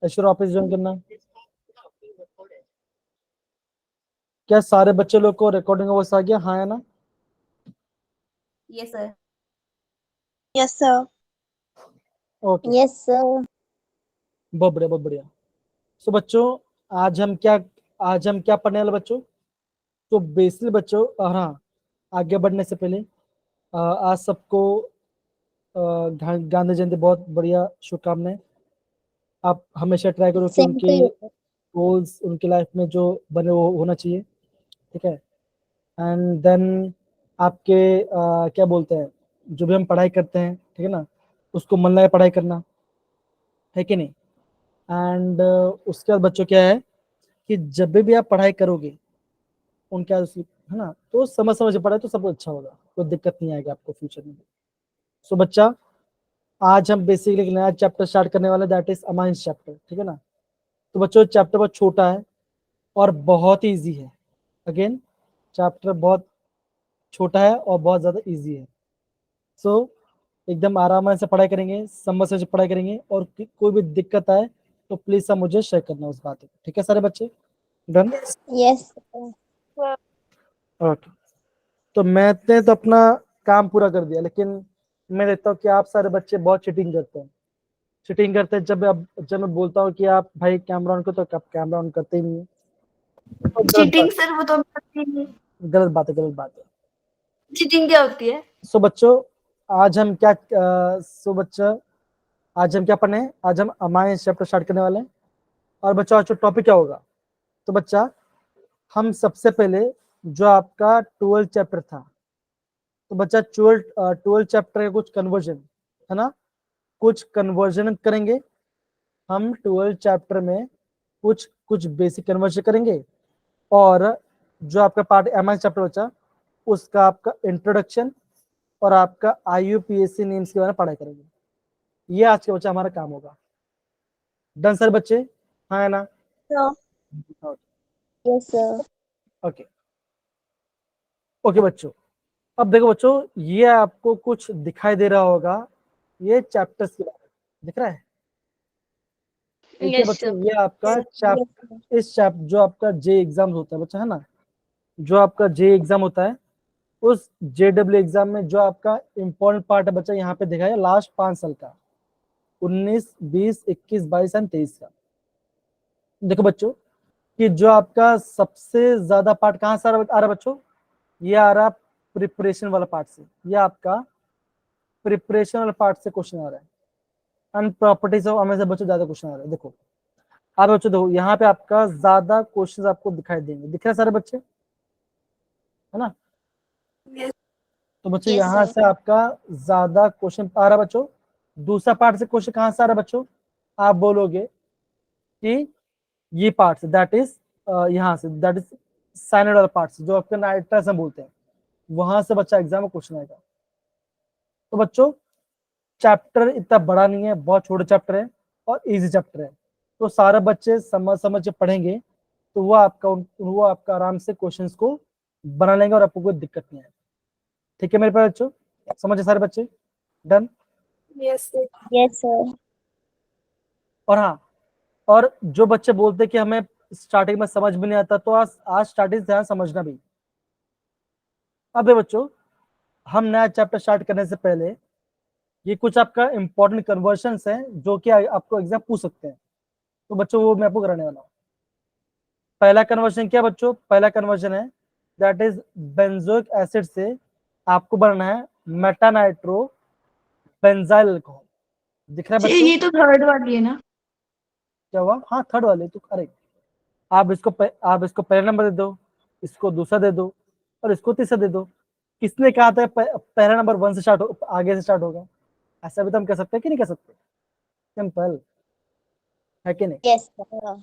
Aishwarya office join करना। क्या सारे बच्चे लोग को रिकॉर्डिंग वॉइस आ गया? हाँ या ना? Yes sir. Yes sir. Okay, yes sir. बहुत बढ़िया बहुत बढ़िया। सो बच्चों आज हम क्या पढ़ने वाले बच्चों? तो बेसिकली बच्चों, हाँ, आगे बढ़ने से पहले आज सबको गांधी जयंती बहुत बढ़िया शुभकामनाएं। आप हमेशा ट्राई करो कि सेम टू उनके यू। गोल्स उनकी लाइफ में जो बने वो होना चाहिए, ठीक है। एंड देन आपके क्या बोलते हैं, जो भी हम पढ़ाई करते हैं, ठीक है ना, उसको मन लगा पढ़ाई करना, है कि नहीं। एंड उसके बाद बच्चों क्या है कि जब भी आप पढ़ाई करोगे उनके है ना, तो समझ समझ के पढ़ाई तो सब अच्छा होगा, कोई दिक्कत नहीं आएगी आपको फ्यूचर में। सो बच्चा, आज हम बेसिकली एक नया चैप्टर स्टार्ट करने वाले, दैट इज अमाइंस चैप्टर, ठीक है ना। तो बच्चों चैप्टर बहुत छोटा है और बहुत ही ईजी है। अगेन, चैप्टर बहुत छोटा है और बहुत ज्यादा इजी है। सो एकदम आराम से पढ़ाई करेंगे, समझ से पढ़ाई करेंगे, और कोई भी दिक्कत आए तो प्लीज सब मुझे शेयर करना उस बात को, ठीक है सारे बच्चे? डन? यस। ओके। तो मैंने तो अपना काम पूरा कर दिया, लेकिन मैं देखता हूँ कि आप सारे बच्चे बहुत चीटिंग करते हैं। चीटिंग करते हैं जब मैं बोलता हूँ कि आप भाई कैमरा ऑन करो, तो आप कैमरा ऑन करते ही नहीं है। तो चीटिंग सर वो तो गलत बात है, गलत बात है। चीटिंग क्या होती है? सो बच्चों, आज हम क्या सो बच्चा आज हम क्या पढ़ने हैं? आज हम अमाइंस चैप्टर स्टार्ट करने वाले हैं। और बच्चों आज टॉपिक क्या होगा? तो बच्चा, हम सबसे पहले जो आपका 12 चैप्टर था, तो बच्चा 12 चैप्टर का कुछ कन्वर्जन, है ना, कुछ कन्वर्जन करेंगे हम 12 चैप्टर में, कुछ कुछ बेसिक कन्वर्जन करेंगे। और जो आपका पार्ट एम चैप्टर बचा, उसका आपका इंट्रोडक्शन और आपका IUPAC नेम्स के बारे में पढ़ाई करेंगे। ये आज के बच्चा हमारा काम होगा। डन सर बच्चे? हाँ है ना? Yes sir. ओके ओके बच्चों, अब देखो बच्चों, ये आपको कुछ दिखाई दे रहा होगा, ये चैप्टर्स के बारे में दिख रहा है। देखिए बच्चों, ये आपका इस चैप्टर जो आपका जे एग्जाम होता है बच्चा, है ना, जो आपका जे एग्जाम होता है, उस JW एग्जाम में जो आपका इंपॉर्टेंट पार्ट है बच्चा, यहाँ पे दिखा है लास्ट 5 साल का, 19, 20, 21, 22 एंड 23 का। देखो बच्चों कि जो आपका सबसे ज्यादा पार्ट कहाँ से आ रहा है बच्चों? ये आ रहा प्रिपरेशन वाला पार्ट से, ये आपका प्रिपरेशन वाला पार्ट से क्वेश्चन आ रहा है। एंड प्रॉपर्टीज ऑफ हमें से बच्चों ज्यादा क्वेश्चन आ रहा है। देखो आप बच्चों, देखो यहाँ पे आपका ज्यादा क्वेश्चन आपको दिखाई देंगे, दिख रहे हैं सारे बच्चे, है ना। तो बच्चों Yes, यहाँ sir. से आपका ज्यादा क्वेश्चन आ रहा है बच्चों। दूसरा पार्ट से क्वेश्चन कहाँ से आ रहा है बच्चों? आप बोलोगे कि ये पार्ट से, दैट इज यहाँ से, दैट इज साइनड वाला पार्ट से, जो आपके नाइट्रस में बोलते हैं, वहां से बच्चा एग्जाम में क्वेश्चन आएगा। तो बच्चों चैप्टर इतना बड़ा नहीं है, बहुत छोटा चैप्टर है और इजी चैप्टर है। तो सारे बच्चे समझ समझ के पढ़ेंगे तो वो आपका आराम से क्वेश्चंस को बना लेंगे और आपको कोई दिक्कत नहीं आएगी। ठीक है मेरे प्यारे बच्चों, समझे सारे बच्चे? डन? Yes Yes, sir. और हाँ, और जो बच्चे बोलते कि हमें स्टार्टिंग में समझ में नहीं आता, तो आज स्टार्टिंग से समझना भी। अब बच्चों, हम नया चैप्टर स्टार्ट करने से पहले ये कुछ आपका इंपॉर्टेंट कन्वर्शंस हैं जो कि आपको एग्जाम पूछ सकते हैं। तो बच्चों वो मैं आपको कराने वाला हूँ। पहला कन्वर्जन क्या बच्चों? पहला कन्वर्जन है दैट इज बेंजोइक एसिड से आपको बनाना है मेटा नाइट्रो बेंजाइल अल्कोहल। दिख रहा है बच्चों? ये तो थर्ड वाली है ना? क्या हुआ? हाँ थर्ड वाले तो करेक्ट। आप इसको पहला नंबर दे दो, इसको दूसरा दे दो, और इसको तीसरा दे दो। किसने कहा था पहला नंबर 1 से स्टार्ट आगे से स्टार्ट होगा? ऐसा भी तो हम कह सकते हैं कि नहीं कह सकते? सिंपल है कि नहीं? Yes, sir.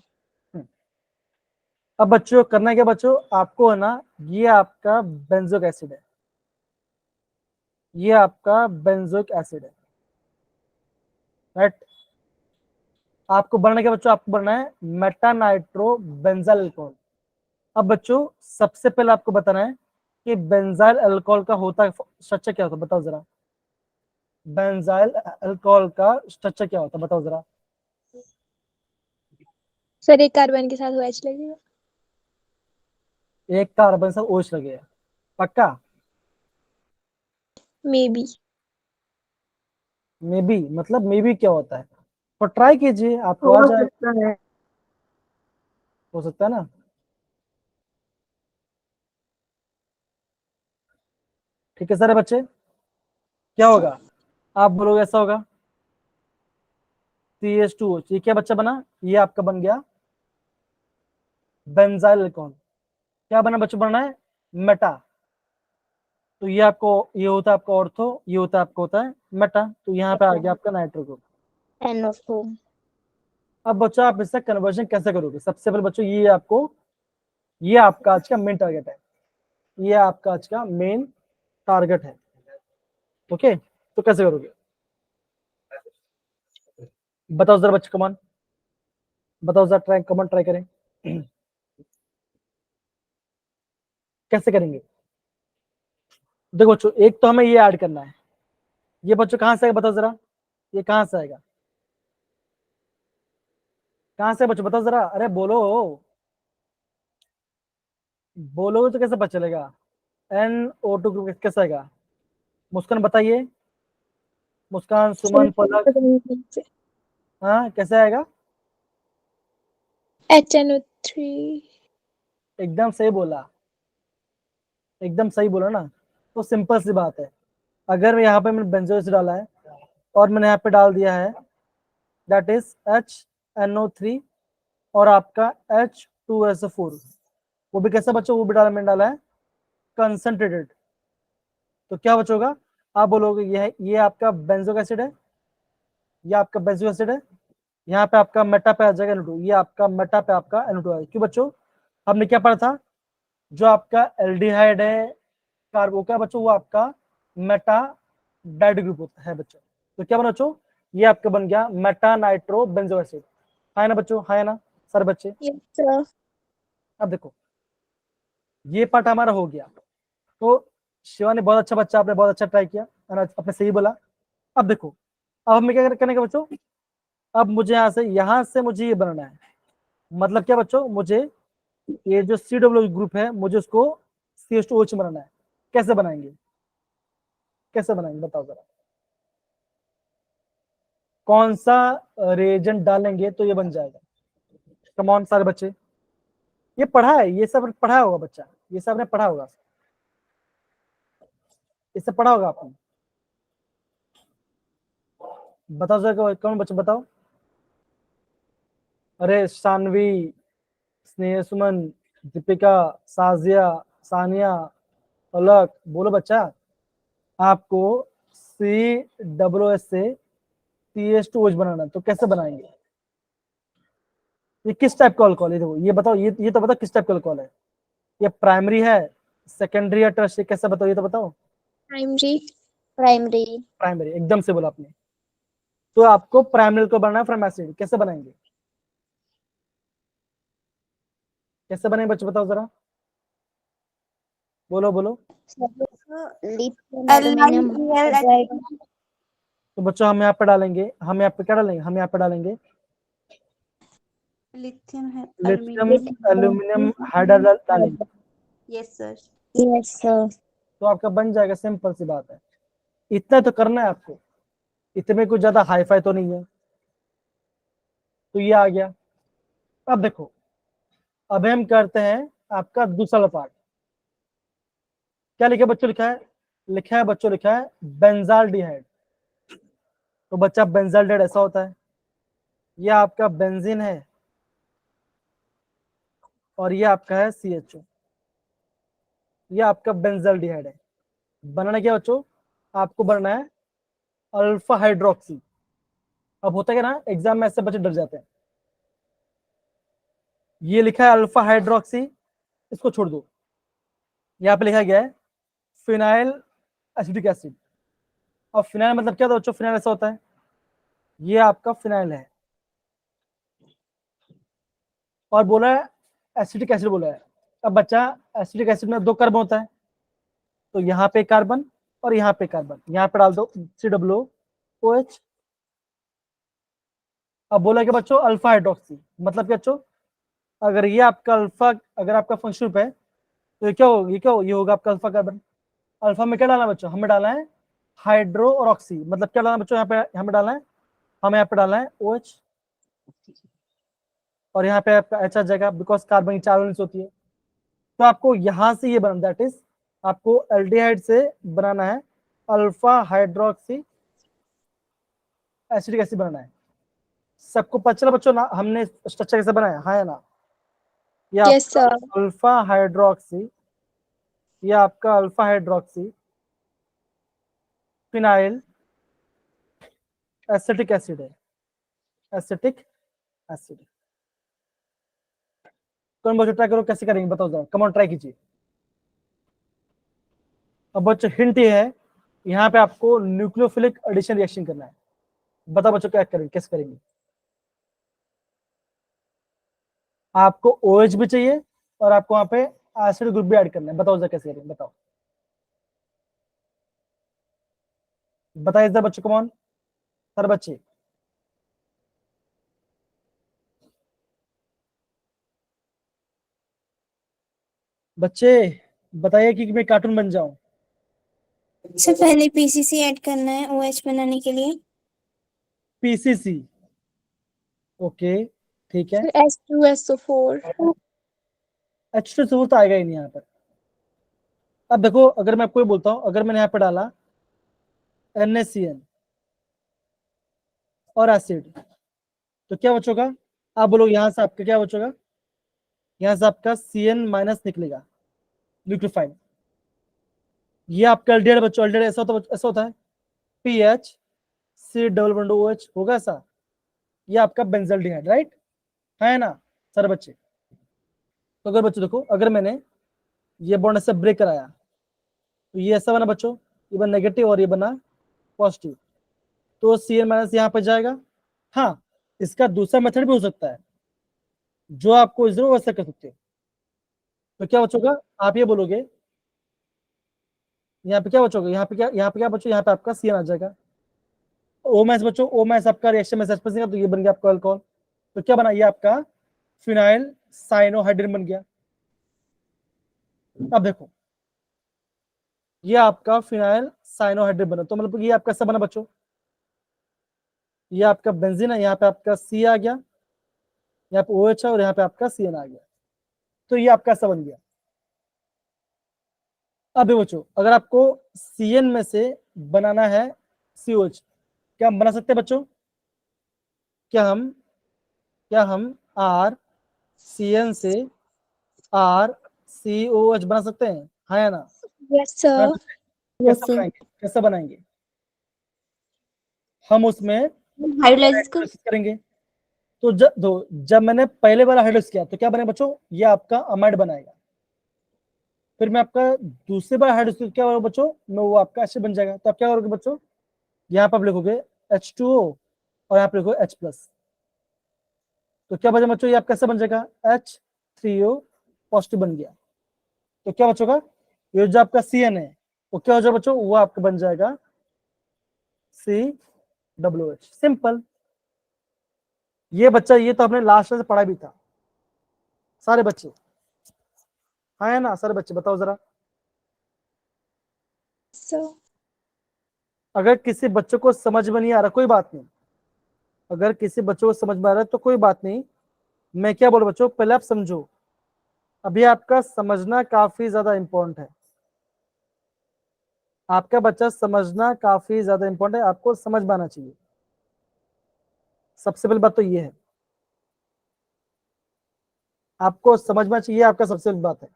अब बच्चों करना क्या बच्चों, आपको है ना, ये आपका बेंजोइक एसिड है, ये आपका बेंजोइक एसिड है, राइट। आपको बनना क्या बच्चों? आपको बनना है मेटा नाइट्रो बेंजाइल अल्कोहल। अब बच्चों सबसे पहले आपको बताना है कि बेंजाइल अल्कोहल का होता स्ट्रक्चर क्या होता है, बताओ जरा। बेंजाइल अल्कोहल का स्ट्रक्चर क्या होता है, बताओ जरा। सर एक कार्बन के साथ OH लगेगा। एक कार्बन से OH लगेगा, पक्का? May be. मे बी मतलब मे बी क्या होता है? तो ट्राई कीजिए, आपको आ हो जाए। सकता है। हो सकता है ना? ठीक है सारे बच्चे, क्या होगा? आप बोलोगे ऐसा होगा, CH2OH। ये क्या बच्चा बना? ये आपका बन गया बेंजाइल अल्कोहल। क्या बना बच्चों? बनना है मेटा। तो ये आपको, ये होता है आपका ऑर्थो, ये होता है आपका होता है मेटा। तो यहाँ पे आ गया आपका नाइट्रो ग्रुप। NO2। अब बच्चों आप इसका कन्वर्जन कैसे करोगे? सबसे पहले बच्चों ये आपको, ये आपका आज का मेन टारगेट है, ये आपका आज का मेन टारगेट है। ओके, तो कैसे करोगे बताओ जरा बच्चे, कमान बताओ जरा, ट्राई कमान ट्राई करें। कैसे करेंगे? देखो बच्चों, एक तो हमें ये ऐड करना है। ये बच्चों कहां से आएगा बताओ जरा, ये कहां से आएगा? कहां से बच्चों बताओ जरा, अरे बोलो, बोलोगे तो कैसे पता चलेगा? NO2 ग्रुप कैसे आएगा? मुस्कान बताइए, मुस्कान, सुमन, पलक। हाँ कैसे आएगा? HNO3। एकदम सही बोला, एकदम सही बोला ना। तो सिंपल सी बात है, अगर यहाँ पे मैंने बेंजोइक डाला है और मैंने यहाँ पे डाल दिया है दैट इज HNO3 और आपका H2SO4, वो भी कैसा बच्चों? वो भी डाला, मैंने डाला है कंसंट्रेटेड। तो क्या बचोगा? आप बोलोगे ये आपका बेंजोइक एसिड है, ये आपका बेंजोइक एसिड है, यहाँ पे आपका मेटा पे आ जाएगा NO2, ये आपका मेटा पे आपका NO2 आएगा। क्यों बच्चों? हमने क्या पढ़ा था? जो आपका एल्डिहाइड है कार्बो क्या बच्चों, वो आपका मेटा डाइड ग्रुप होता है बच्चों। तो क्या बना बच्चों? ये आपका बन गया मेटा नाइट्रो बेंजो एसिड। है ना बच्चों, है ना सारे बच्चे? Yes sir. अब देखो ये पार्ट हमारा हो गया। तो शिवानी बहुत अच्छा बच्चा, आपने बहुत अच्छा ट्राई किया, है ना, आपने सही बोला। अब देखो, अब हमें क्या करने का बच्चों? अब मुझे यहाँ से मुझे ये बनाना है। मतलब क्या बच्चों? मुझे ये जो CW ग्रुप है, मुझे उसको CH2OH बनाना है। कैसे बनाएंगे? कैसे बनाएंगे बताओ जरा, कौन सा रिएजेंट डालेंगे तो ये बन जाएगा? कमॉन सारे बच्चे, ये पढ़ा है, ये सब पढ़ा होगा बच्चा, ये सब ने पढ़ा होगा, ये सब पढ़ा होगा आपने। बताओ जरा, कौन बच्चे बताओ? अरे शानवी, स्नेह, सुमन, दीपिका, साजिया, सानिया, पलक, बोलो बच्चा। आपको COOH से CH2OH बनाना, तो कैसे बनाएंगे? ये किस टाइप का अल्कोहल है? देखो ये बताओ, ये तो बताओ किस टाइप का अल्कोहल है? ये प्राइमरी है, सेकेंडरी या टर्शियरी? कैसे बताओ, ये तो बताओ। प्राइमरी। प्राइमरी। प्राइमरी, एकदम से बोला आपने। तो आपको प्राइमरी को बनाना है फ्रॉम एसिड, कैसे बनाएंगे? कैसे बनेंगे बच्चों बताओ जरा, बोलो बोलो। Lithium aluminium hydride. तो बच्चों हम यहाँ पे डालेंगे, हम यहाँ पे क्या डालेंगे? हम यहाँ पे डालेंगे लिथियम है लिथियम एल्यूमिनियम। एल्यूमिनियम हाइड्राइड डालेंगे, यस सर। Yes sir. तो आपका बन जाएगा। सिंपल सी बात है, इतना तो करना है आपको, इतने कुछ ज्यादा हाई फाई तो नहीं है। तो ये आ गया। अब देखो, अब हम करते हैं आपका दूसरा पार्ट। क्या लिखा है बच्चों? लिखा है, लिखा है बच्चों, लिखा है बेंजाल्डिहाइड। तो बच्चा बेंजाल्डिहाइड ऐसा होता है, ये आपका बेंजीन है और ये आपका है CHO, ये आपका बेंजाल्डिहाइड है। बनाना क्या बच्चों? आपको बनना है अल्फा हाइड्रोक्सी। अब होता है क्या ना, एग्जाम में ऐसे बच्चे डर जाते हैं। ये लिखा है अल्फा हाइड्रोक्सी, इसको छोड़ दो। यहाँ पे लिखा गया है फिनाइल एसिटिक एसिड। और फिनाइल मतलब क्या था बच्चों? फिनाइल ऐसा होता है, ये आपका फिनाइल है, और बोला है एसिटिक एसिड बोला है। अब बच्चा, एसिटिक एसिड में 2 कार्बन होता है, तो यहाँ पे कार्बन और यहाँ पे कार्बन, यहाँ पे डाल दो COOH। अब बोला कि बच्चों अल्फा हाइड्रोक्सी, मतलब क्या बच्चों? अगर ये आपका अल्फा, अगर आपका फंक्शन ग्रुप है तो ये क्या होगा, ये होगा आपका अल्फा कार्बन। अल्फा में क्या डालना है बच्चों, हमें डालना है हाइड्रो और ऑक्सी, मतलब क्या डालना है बच्चों, यहाँ पे हमें डालना है, हमें यहाँ पे डालना है OH, और यहाँ पे आपका H आ जाएगा, बिकॉज कार्बन की 4 वैलेंस होती है। तो आपको यहाँ से ये बनाना, दैट इज आपको एल्डिहाइड से बनाना है अल्फा हाइड्रोक्सी एसिडिक एसिड बनाना है। सबको पता चला बच्चों ना हमने स्ट्रक्चर कैसे बनाया, हाँ या ना? ये Yes, आपका sir. अल्फा हाइड्रोक्सी, ये आपका alpha hydroxy phenyl acetic acid है, एसिटिक एसिड। कौन बच्चों ट्राई करो, कैसे करेंगे बताओ जरा, कम ऑन ट्राई कीजिए। अब बच्चों हिंट ये है, यहाँ पे आपको न्यूक्लियोफिलिक एडिशन रिएक्शन करना है। बताओ बच्चों क्या करेंगे, कैसे करेंगे? आपको OH भी चाहिए और आपको वहां पे एसिड ग्रुप भी ऐड करना है। बताओ जरा कैसे करेंगे, बताओ बताइए जरा बच्चों, कम ऑन सर बच्चे। बच्चे बताइए कि मैं कार्टून बन जाऊं। सर पहले पीसीसी ऐड करना है ओएच बनाने के लिए। PCC, ओके ठीक है। Sir, H2SO4. H2SO4 तो आएगा ही नहीं यहाँ पर। अब देखो, अगर मैं आपको ये बोलता हूँ, अगर मैंने यहाँ पे डाला NaCN और एसिड, तो क्या बचोगा? आप बोलो यहाँ से आपका क्या बचोगा? यहाँ से आपका CN माइनस निकलेगा, ल्यूट्रिफाइड। ये आपका एल्डिहाइड बच्चों, एल्डिहाइड ऐसा होता है PHC डबल बॉन्ड OH होगा ऐसा। ये आपका बेंजल्डिहाइड, राइट है ना सर बच्चे? तो अगर बच्चों देखो, अगर मैंने ये बॉन्ड ऐसे ब्रेक कराया तो ये ऐसा बना बच्चों, ये बना नेगेटिव और ये बना पॉजिटिव, तो CN माइनस यहाँ पर जाएगा। हाँ, इसका दूसरा मेथड भी हो सकता है, जो आपको जरूर वैसा कर सकते हो। तो क्या बचोगा, आप ये बोलोगे, यहाँ पे क्या बचोगे, यहाँ पे क्या बचो, यहाँ पे आपका CN आ जाएगा। O मैस बच्चों, O मैस आपका रिएक्शन में सस्पेंस, तो ये बन गया आपका अल्कोहल। तो क्या बना, ये आपका फिनाइल साइनोहाइड्रिन बन गया। अब देखो, ये आपका फिनाइल साइनोहाइड्रिन बना, तो मतलब ये आपका सब बना बच्चों, ये आपका बेंजीन है, यहाँ पे आपका C आ गया, यहाँ पे OH है और यहाँ पे आपका CN आ गया। तो ये आपका सब बन गया। अब बच्चों, अगर आपको CN में से बनाना है COH, क्या हम बना सकते हैं बच्चों? क्या हम RCN से RCOH बना सकते हैं, हाँ या ना? Yes, sir. Yes, कैसे sir. बनाएंगे, कैसे बनाएंगे? हम उसमें हाइड्रोलाइसिस कर हाइड्रोलाइसिस करेंगे। तो जब मैंने पहले वाला हाइड्रोलाइसिस किया तो क्या बने बच्चों, ये आपका अमाइड बनाएगा। फिर मैं आपका दूसरे बार हाइड्रोलाइसिस क्या होगा बच्चों, में वो आपका एसिड बन जाएगा। तो आप क्या करोगे बच्चों, यहाँ पर आप लिखोगे H2O और यहाँ पे लिखोगे H+। तो क्या बचा बच्चों, ये आपका कैसे बन जाएगा, H3O पॉजिटिव बन गया। तो क्या बचोगा, ये जो आपका CN है वो क्या हो जाएगा बच्चों, वो आपका बन जाएगा COOH। सिंपल। ये बच्चा, ये तो आपने लास्ट से पढ़ा भी था सारे बच्चे, हाँ है ना सारे बच्चे? बताओ जरा, Sir. अगर किसी बच्चों को समझ में नहीं आ रहा कोई बात नहीं, अगर किसी बच्चों को समझ में आ रहा है तो कोई बात नहीं। मैं क्या बोल बच्चों, पहले आप समझो, अभी आपका समझना काफी ज्यादा इंपॉर्टेंट है, आपका बच्चा समझना काफी ज्यादा इंपॉर्टेंट है, आपको समझ में आना चाहिए। सबसे पहली बात तो ये है, आपको समझ में चाहिए, आपका सबसे बड़ी बात है।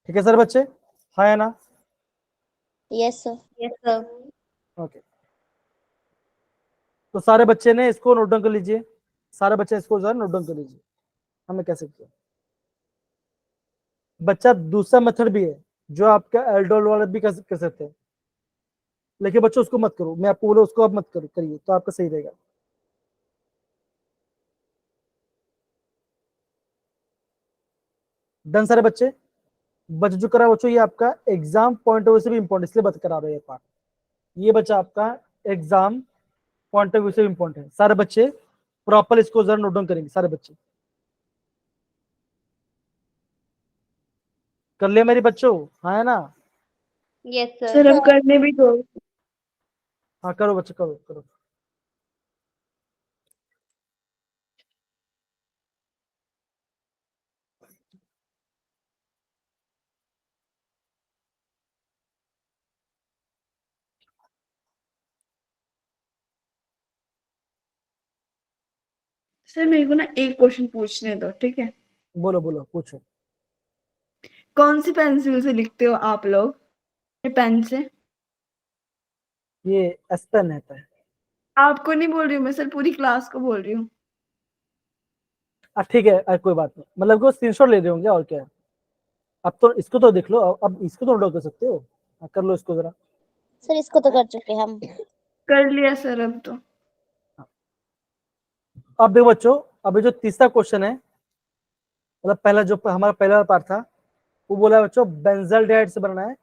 ठीक है सर बच्चे, हाँ या ना? Yes, sir. Yes sir. Okay, तो सारे बच्चे ने इसको नोट डाउन कर लीजिए, सारे बच्चे इसको जो है नोट डाउन कर लीजिए। हमें कैसे किया बच्चा, दूसरा मेथड भी है जो आपका एल्डोल वाला भी कर सकते हैं, लेकिन बच्चों उसको मत करो, मैं आपको बोला उसको आप मत करो, करिए तो आपका सही रहेगा। डन सारे बच्चे? बच्चे जो करा बच्चों, ये आपका एग्जाम पॉइंट ऑफ व्यू से भी इंपॉर्टेंट, इसलिए बता करा रहे हैं ये पार्ट। ये बच्चा आपका एग्जाम पॉइंट ऑफ व्यू से इंपॉर्टेंट है। सारे बच्चे प्रॉपर इसको जरा नोट डाउन करेंगे सारे बच्चे। कर लिया मेरे बच्चों? हाँ है ना? Yes, sir. सर अब करने भी दो। हाँ करो बच्चे, करो करो। सर मेरे को ना एक क्वेश्चन पूछने दो, ठीक है? बोलो बोलो, पूछो। कौन सी पेंसिल से लिखते हो आप लोग? ये पेन से? ये एस पेन रहता है। आपको नहीं बोल रही हूँ मैं सर, पूरी क्लास को बोल रही हूँ। ठीक है, कोई बात नहीं, मतलब को स्क्रीनशॉट ले रहे होंगे और क्या है। अब तो इसको तो देख लो, अब इसको तो नोट कर सकते हो। कर लो इसको जरा। सर इसको तो कर चुके हम। कर लिया सर अब तो। अब देखो बच्चों, अभी जो तीसरा क्वेश्चन है, मतलब पहला जो हमारा पहला पार्ट था, वो बोला है बच्चों बेंजल्डेहाइड से बनना है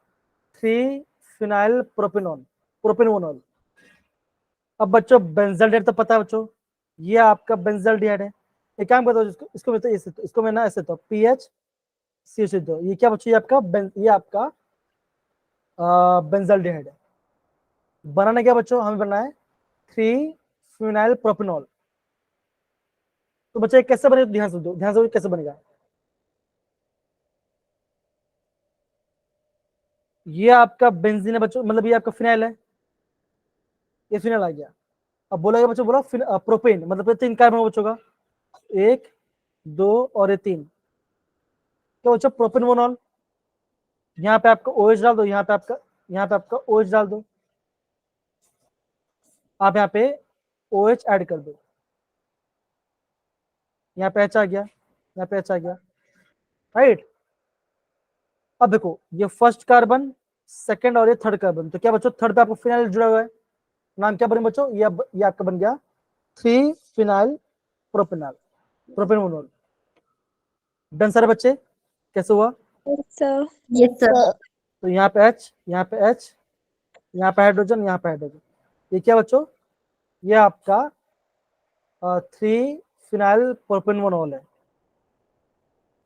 3 फिनाइल प्रोपेनॉल प्रोपेनोनॉल। अब बच्चों बेंजल्डेहाइड तो पता है बच्चों, ये आपका बेंजल्डेहाइड है। एक काम बताओ, इसको मैं तो इसको मैं ना ऐसे तो पीएच सी से दो, ये क्या बच्चों, ये आपका बेंजल्डेहाइड है। बनाना क्या बच्चों, हमें बनना है 3 फिनाइल प्रोपेनॉल। तो बच्चे कैसे बने, ध्यान से दो, ध्यान से कैसे बनेगा। ये आपका बेंजीन है बच्चों, मतलब ये आपका फिनाइल है, ये फिनाइल आ गया। अब बोला गया बच्चों, बोला प्रोपेन, मतलब 3 कार्बन बच्चों का, 1 2 और ये 3, क्या बच्चों प्रोपेनोनॉल। यहाँ पे आपका OH डाल दो, यहाँ पे आपका OH डाल दो, आप यहाँ पे OH ऐड कर दो, यहाँ पे H आ गया, यहाँ पे H आ गया, राइट। अब देखो ये फर्स्ट कार्बन, सेकंड और ये थर्ड कार्बन, तो क्या बच्चों थर्ड पे आपको फिनाइल जुड़ा हुआ है, नाम क्या बने बच्चों, ये आपका बन गया 3 फिनाइल प्रोपेनॉल प्रोपेनोनॉल। डन सारे बच्चे, कैसे हुआ? Yes, sir. Yes, sir. तो यहाँ पे H, यहाँ पे H, यहाँ पे हाइड्रोजन, यहाँ पे हाइड्रोजन, ये क्या बच्चों, ये आपका 3 फिनाइल प्रोपेनोनॉल है।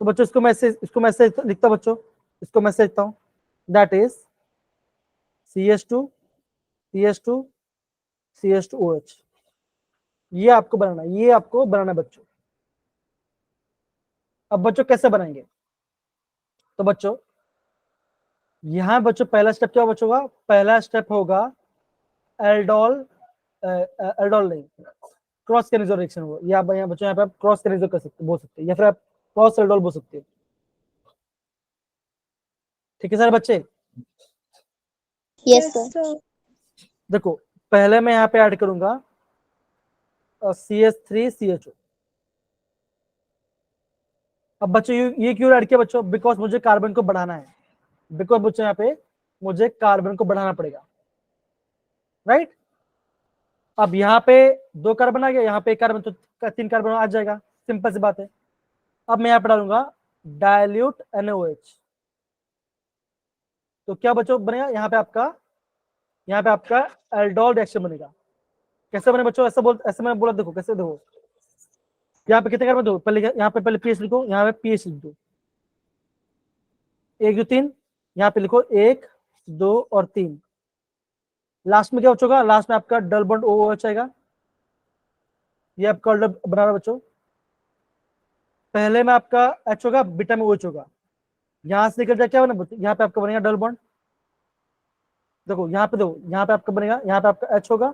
तो बच्चों इसको मैं ऐसे लिखता हूं बच्चों, इसको मैं ऐसे लिखता हूं, that is CH2 CH2 CH2OH। ये आपको बनाना है, ये आपको बनाना है बच्चों। अब बच्चों कैसे बनाएंगे, तो बच्चों यहां बच्चों पहला स्टेप क्या बच्चों का, पहला स्टेप होगा एल्डोल, एल्डोल नहीं, क्रॉस कैनिजो रिएक्शन होगा, या यहाँ बच्चों यहाँ पे आप क्रॉस कैनिजो कर सकते बोल सकते हैं, या फिर आप क्रॉस एल्डोल बोल सकते हैं। ठीक है सारे बच्चे? Yes, Yes, sir. sir. देखो पहले मैं यहाँ पे ऐड करूंगा CH3CHO। अब बच्चों ये क्यों ऐड किया बच्चों, बिकॉज मुझे कार्बन को बढ़ाना है, बिकॉज बच्चों यहाँ पे मुझे कार्बन को बढ़ाना पड़ेगा, राइट। अब यहाँ पे 2 कार्बन आ गया, यहाँ पे 1 कार्बन, तो 3 कार्बन आ जाएगा, सिंपल सी बात है। अब मैं यहाँ पे डालूंगा डाइल्यूट NaOH, तो क्या बच्चों बनेगा, यहाँ पे आपका एल्डोल रिएक्शन बनेगा। कैसे बने बच्चों, ऐसे मैंने बोला, देखो कैसे, देखो यहाँ पे कितने कार्बन, दो, पहले यहाँ पे पहले पीएच लिखो, यहाँ पे पीएच लिख दो, 1 2 3, यहाँ पे लिखो 1 2 और 3। लास्ट में क्या बचोगा, लास्ट में आपका डबल बॉन्ड OH आएगा, ये आपका बना रहा बच्चों। पहले में आपका H होगा, बीटा में OH होगा, यहां से निकल जाए क्या बना, यहाँ पे आपका बनेगा डबल बॉन्ड। देखो यहाँ पे, देखो यहाँ पे आपका बनेगा, यहाँ पे आपका H होगा,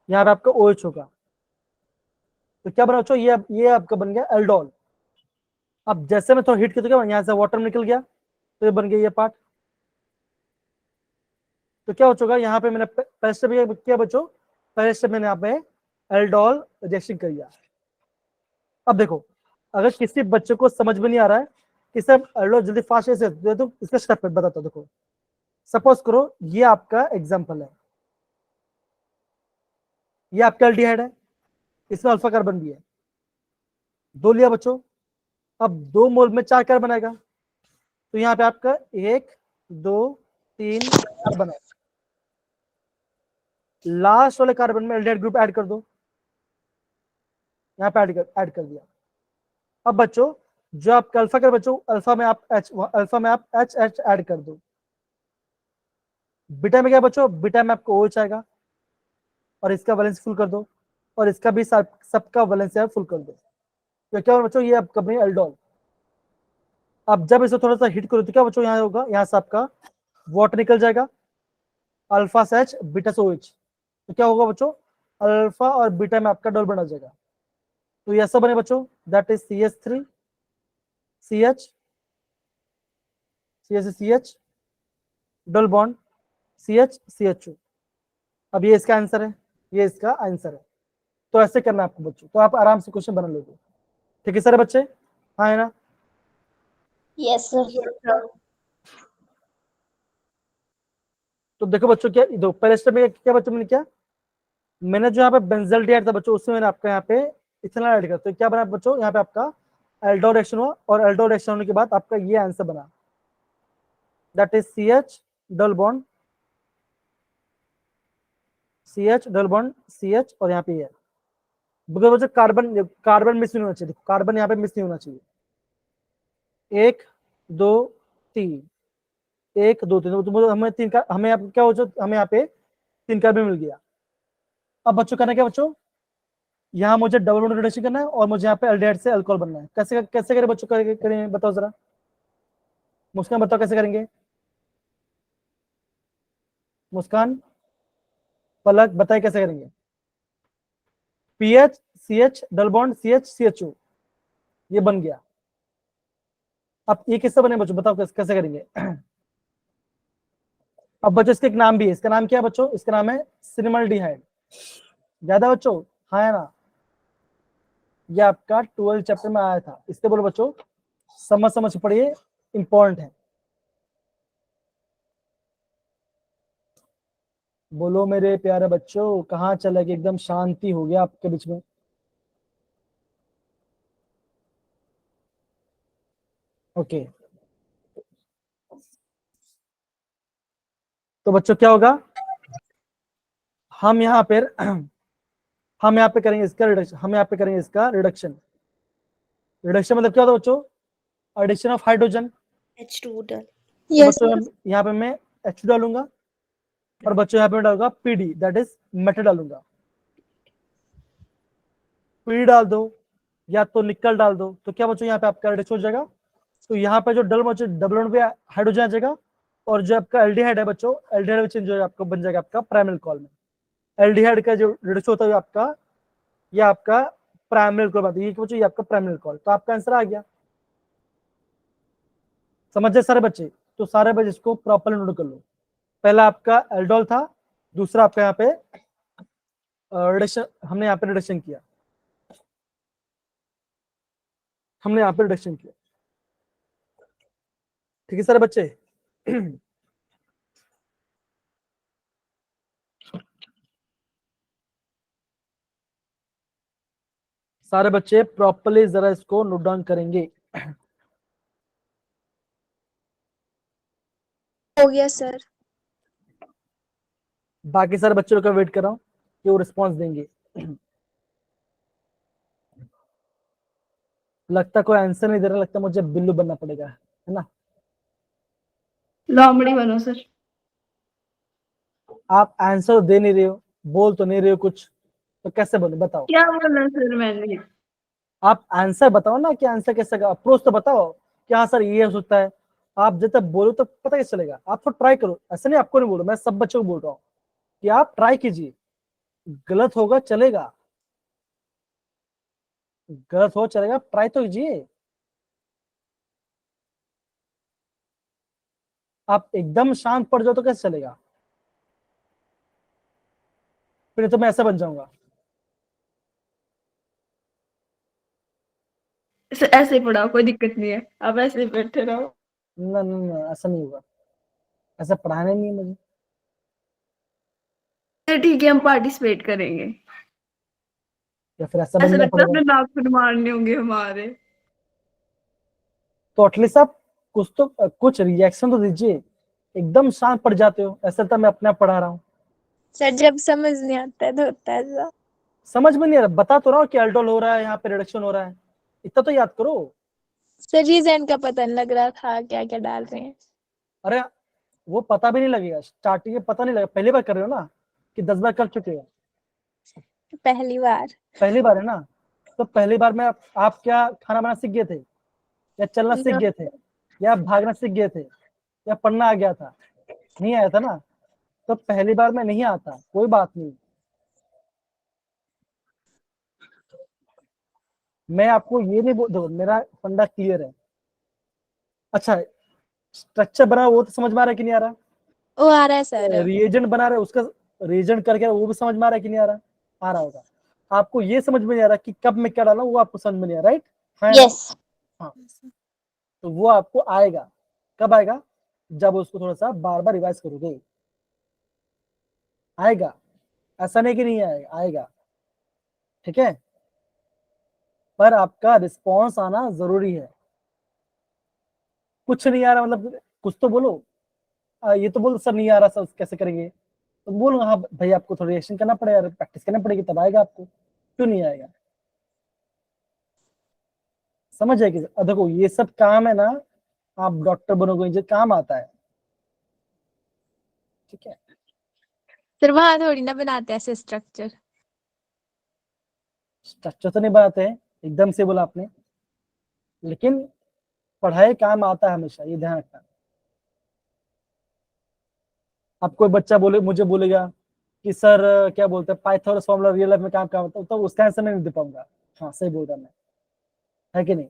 यहाँ पे आपका OH होगा, तो क्या बना बच्चों, ये आपका बन गया एल्डोल। अब जैसे मैं थोड़ा हीट किया तो क्या बना, यहाँ से वाटर निकल गया, तो ये बन गया ये पार्ट। तो क्या हो चुका, यहाँ पे मैंने पहले स्टेप किया बच्चों, पहले स्टेप मैंने यहाँ पे एल्डोल रिएक्शन कर दिया। अब देखो अगर किसी बच्चे को समझ में नहीं आ रहा है कि सर एल्डोल जल्दी फास्ट कैसे, तो इसका स्टेप बताता हूं। देखो सपोज करो ये आपका एग्जांपल है, ये आपका एल्डिहाइड है, इसमें अल्फा कार्बन भी है, 2 लिया बच्चों। अब 2 मोल में 4 कार्बन आएगा, तो यहाँ पे आपका 1 2 3 कार्बन है, लास्ट वाले कार्बन में एल्डिहाइड ग्रुप ऐड कर दो, यहाँ पे ऐड कर दिया। अब बच्चों जो आपका अल्फा कर बच्चों, अल्फा में आप एच ऐड कर दो। बीटा में क्या बच्चों, बीटा में आपको OH आएगा और इसका वैलेंस फुल कर दो और इसका भी सबका वैलेंस फुल कर दो। तो क्या होगा बच्चों, ये आपका बनी एल्डोल। अब जब इसे थोड़ा सा हिट करो तो क्या बच्चों यहाँ होगा, यहाँ से आपका वाटर निकल जाएगा, अल्फा से H बीटा से OH। तो क्या होगा बच्चों, अल्फा और बीटा में आपका डबल बॉन्ड आ जाएगा। तो ये ऐसा बने बच्चों, that is CH3 CH CH double bond CH CHO। अब ये इसका आंसर है, ये इसका आंसर है। तो ऐसे करना है आपको बच्चों, तो आप आराम से क्वेश्चन बना लोगे। ठीक है सारे बच्चे, हाँ है ना? Yes, sir. तो देखो बच्चों, क्या दो पहले स्टेप में क्या बच्चों मैंने किया, मैंने जो यहाँ पे बेंजल डी था बच्चों, उसमें मैंने आपका यहाँ पे इथेनॉल ऐड किया। तो क्या बना बच्चों, यहाँ पे आपका एल्डोल रिएक्शन हुआ और एल्डोल रिएक्शन होने के बाद आपका ये आंसर बना, that is CH double bond CH और यहाँ पे ये बिकॉज बच्चों कार्बन मिस नहीं होना चाहिए। देखो कार्बन यहाँ पे मिस नहीं होना चाहिए। 1 2 3 1 2 3, तो हमें तीन का हमें यहाँ पे क्या हो, हमें यहाँ पे 3 कार्बन मिल गया। अब बच्चों करना क्या बच्चों, यहाँ मुझे डबल बॉन्ड रिडक्शन करना है और मुझे यहाँ पे एल्डिहाइड से अल्कोहल बनना है। कैसे कैसे करें बच्चों, करें बताओ जरा, मुस्कान बताओ कैसे करेंगे, मुस्कान पलक बताए कैसे करेंगे। PH CH double bond CH CHO ये बन गया। अब ये किससे बने बच्चों बताओ, कैसे करेंगे। अब बच्चों इसका एक नाम भी है, इसका नाम क्या है बच्चों, इसका नाम है सिनेमल्डिहाइड। ज्यादा बच्चों, हाँ है ना? ये आपका 12 चैप्टर में आया था। इससे बोलो बच्चों, समझ पढ़िए, इंपॉर्टेंट है। बोलो मेरे प्यारे बच्चों, कहाँ चले गए, एकदम शांति हो गया आपके बीच में। ओके तो बच्चों क्या होगा, हम यहाँ पे करेंगे इसका रिडक्शन, रिडक्शन मतलब क्या होता है बच्चों, एडिशन ऑफ हाइड्रोजन। H2 डल। तो Yes, बच्चों यहाँ पे मैं H2 डालूंगा और बच्चों यहाँ पे मैं डालूंगा PD, दैट इज मेटल डालूंगा। PD डाल दो या तो निकल डाल दो, तो क्या बच्चों यहाँ पे आपका रिडक्शन हो जाएगा। तो यहाँ पे जो डबल बॉन्ड पे हाइड्रोजन आ जाएगा और जो आपका एल्डिहाइड है बच्चों, एल्डिहाइड में चेंज हो जाएगा, आपका बन जाएगा आपका प्राइमरी अल्कोहल में। एल्डिहाइड का जो रिडक्शन होता है आपका, ये आपका प्राइमरी अल्कोहल बनता है, ये बच्चों ये आपका प्राइमरी अल्कोहल। तो आपका आंसर आ गया, समझे सारे बच्चे? तो सारे बच्चे इसको प्रॉपर्ली नोट कर लो। पहला आपका एल्डोल था, दूसरा आपका यहाँ पे रिडक्शन, हमने यहाँ पे रिडक्शन किया, ठीक है सारे बच्चे। सारे बच्चे प्रॉपर्ली जरा इसको नोट डाउन करेंगे। हो गया सर। बाकी सारे बच्चों का वेट कर रहा हूँ कि वो रिस्पॉन्स देंगे। लगता कोई आंसर नहीं दे रहा, लगता मुझे बिल्लू बनना पड़ेगा, है ना? लोमड़ी बनो सर। आप आंसर दे नहीं रहे हो, बोल तो नहीं रहे हो कुछ, तो कैसे बोले बताओ? क्या बोला सर मैंने? आप आंसर बताओ ना कि आंसर कैसे का अप्रोच तो बताओ कि हाँ सर ये हो सकता है। आप जब तक बोलो तो पता कैसे चलेगा, आप तो ट्राई करो। ऐसे नहीं आपको नहीं बोलो, मैं सब बच्चों को बोल रहा हूँ कि आप ट्राई कीजिए, गलत होगा चलेगा, गलत हो चलेगा, ट्राई तो कीजिए। आप एकदम शांत पड़ जाओ तो कैसे चलेगा, फिर तो मैं ऐसा बन जाऊंगा। ऐसे ही पढ़ाओ, कोई दिक्कत नहीं है, आप ऐसे ही बैठे रहो। ना ना ना, ऐसा नहीं होगा, ऐसा पढ़ाना नहीं है मुझे। तो ठीक है, हम पार्टिसिपेट करेंगे। या फिर ऐसा ऐसा बनना लगता है पड़ेगा, अपने नाखून मारने होंगे हमारे। तो एटलीस्ट आप कुछ रिएक्शन तो दीजिए। एकदम शांत पड़ जाते हो, ऐसा तो मैं अपने आप पढ़ा रहा हूँ। सर जब समझ नहीं आता है तो होता है ऐसा। समझ में नहीं आ रहा, बता तो रहा हूँ कि अल्डोल हो रहा है, यहाँ पे रिडक्शन हो रहा है, इतना तो याद करो। सर रीजेंट का पता नहीं लग रहा था क्या क्या डाल रहे हैं। अरे वो पता भी नहीं लगेगा, स्टार्टिंग में पता नहीं लगेगा, पहली बार कर रहे हो ना कि 10 बार कर चुके हो? पहली बार। पहली बार है ना, तो पहली बार में आप क्या खाना बनाना सीख गए थे, या चलना सीख गए थे, या भागना सीख गए थे, या पढ़ना आ गया था? नहीं आया था ना, तो पहली बार में नहीं आता, कोई बात नहीं। मैं आपको ये नहीं बोल दो, मेरा फंडा क्लियर है। अच्छा, स्ट्रक्चर बना वो तो समझ में आ रहा है कि नहीं आ रहा? वो आ रहा है सर। रिएजेंट बना रहे उसका रिएजेंट करके वो भी समझ में आ रहा है कि नहीं आ रहा? आ रहा होगा। आपको ये समझ में नहीं आ रहा कि कब मैं क्या डाला, वो आपको समझ में नहीं आ रहा, राइट? हाँ या ना? Yes. हाँ, तो वो आपको आएगा। कब आएगा? जब उसको थोड़ा सा बार बार रिवाइज करोगे, आएगा। ऐसा नहीं कि नहीं आएगा, आएगा। ठीक है, पर आपका रिस्पॉन्स आना जरूरी है। कुछ नहीं आ रहा मतलब कुछ तो बोलो। ये तो बोलो सर नहीं आ रहा, सर कैसे करेंगे? तो बोलो हाँ भाई, आपको थोड़ा रिएक्शन करना पड़ेगा, प्रैक्टिस करना पड़ेगी, तब आएगा आपको। क्यों नहीं आएगा? समझ है कि देखो ये सब काम है ना, आप डॉक्टर बनोगे, ये काम आता है। ठीक है, सर वहां थोड़ी ना बनाते हैं ऐसे स्ट्रक्चर। स्ट्रक्चर तो नहीं बनाते हैं, एकदम से बोला आपने, लेकिन पढ़ाई काम आता है हमेशा, ये ध्यान रखना। अब कोई बच्चा बोले, मुझे बोलेगा कि सर क्या बोलते हैं पाइथागोरस फॉर्मूला रियल लाइफ में काम काम आता है, तो उसका आंसर नहीं दे पाऊंगा। हाँ सही बोल रहा मैं, है कि नहीं?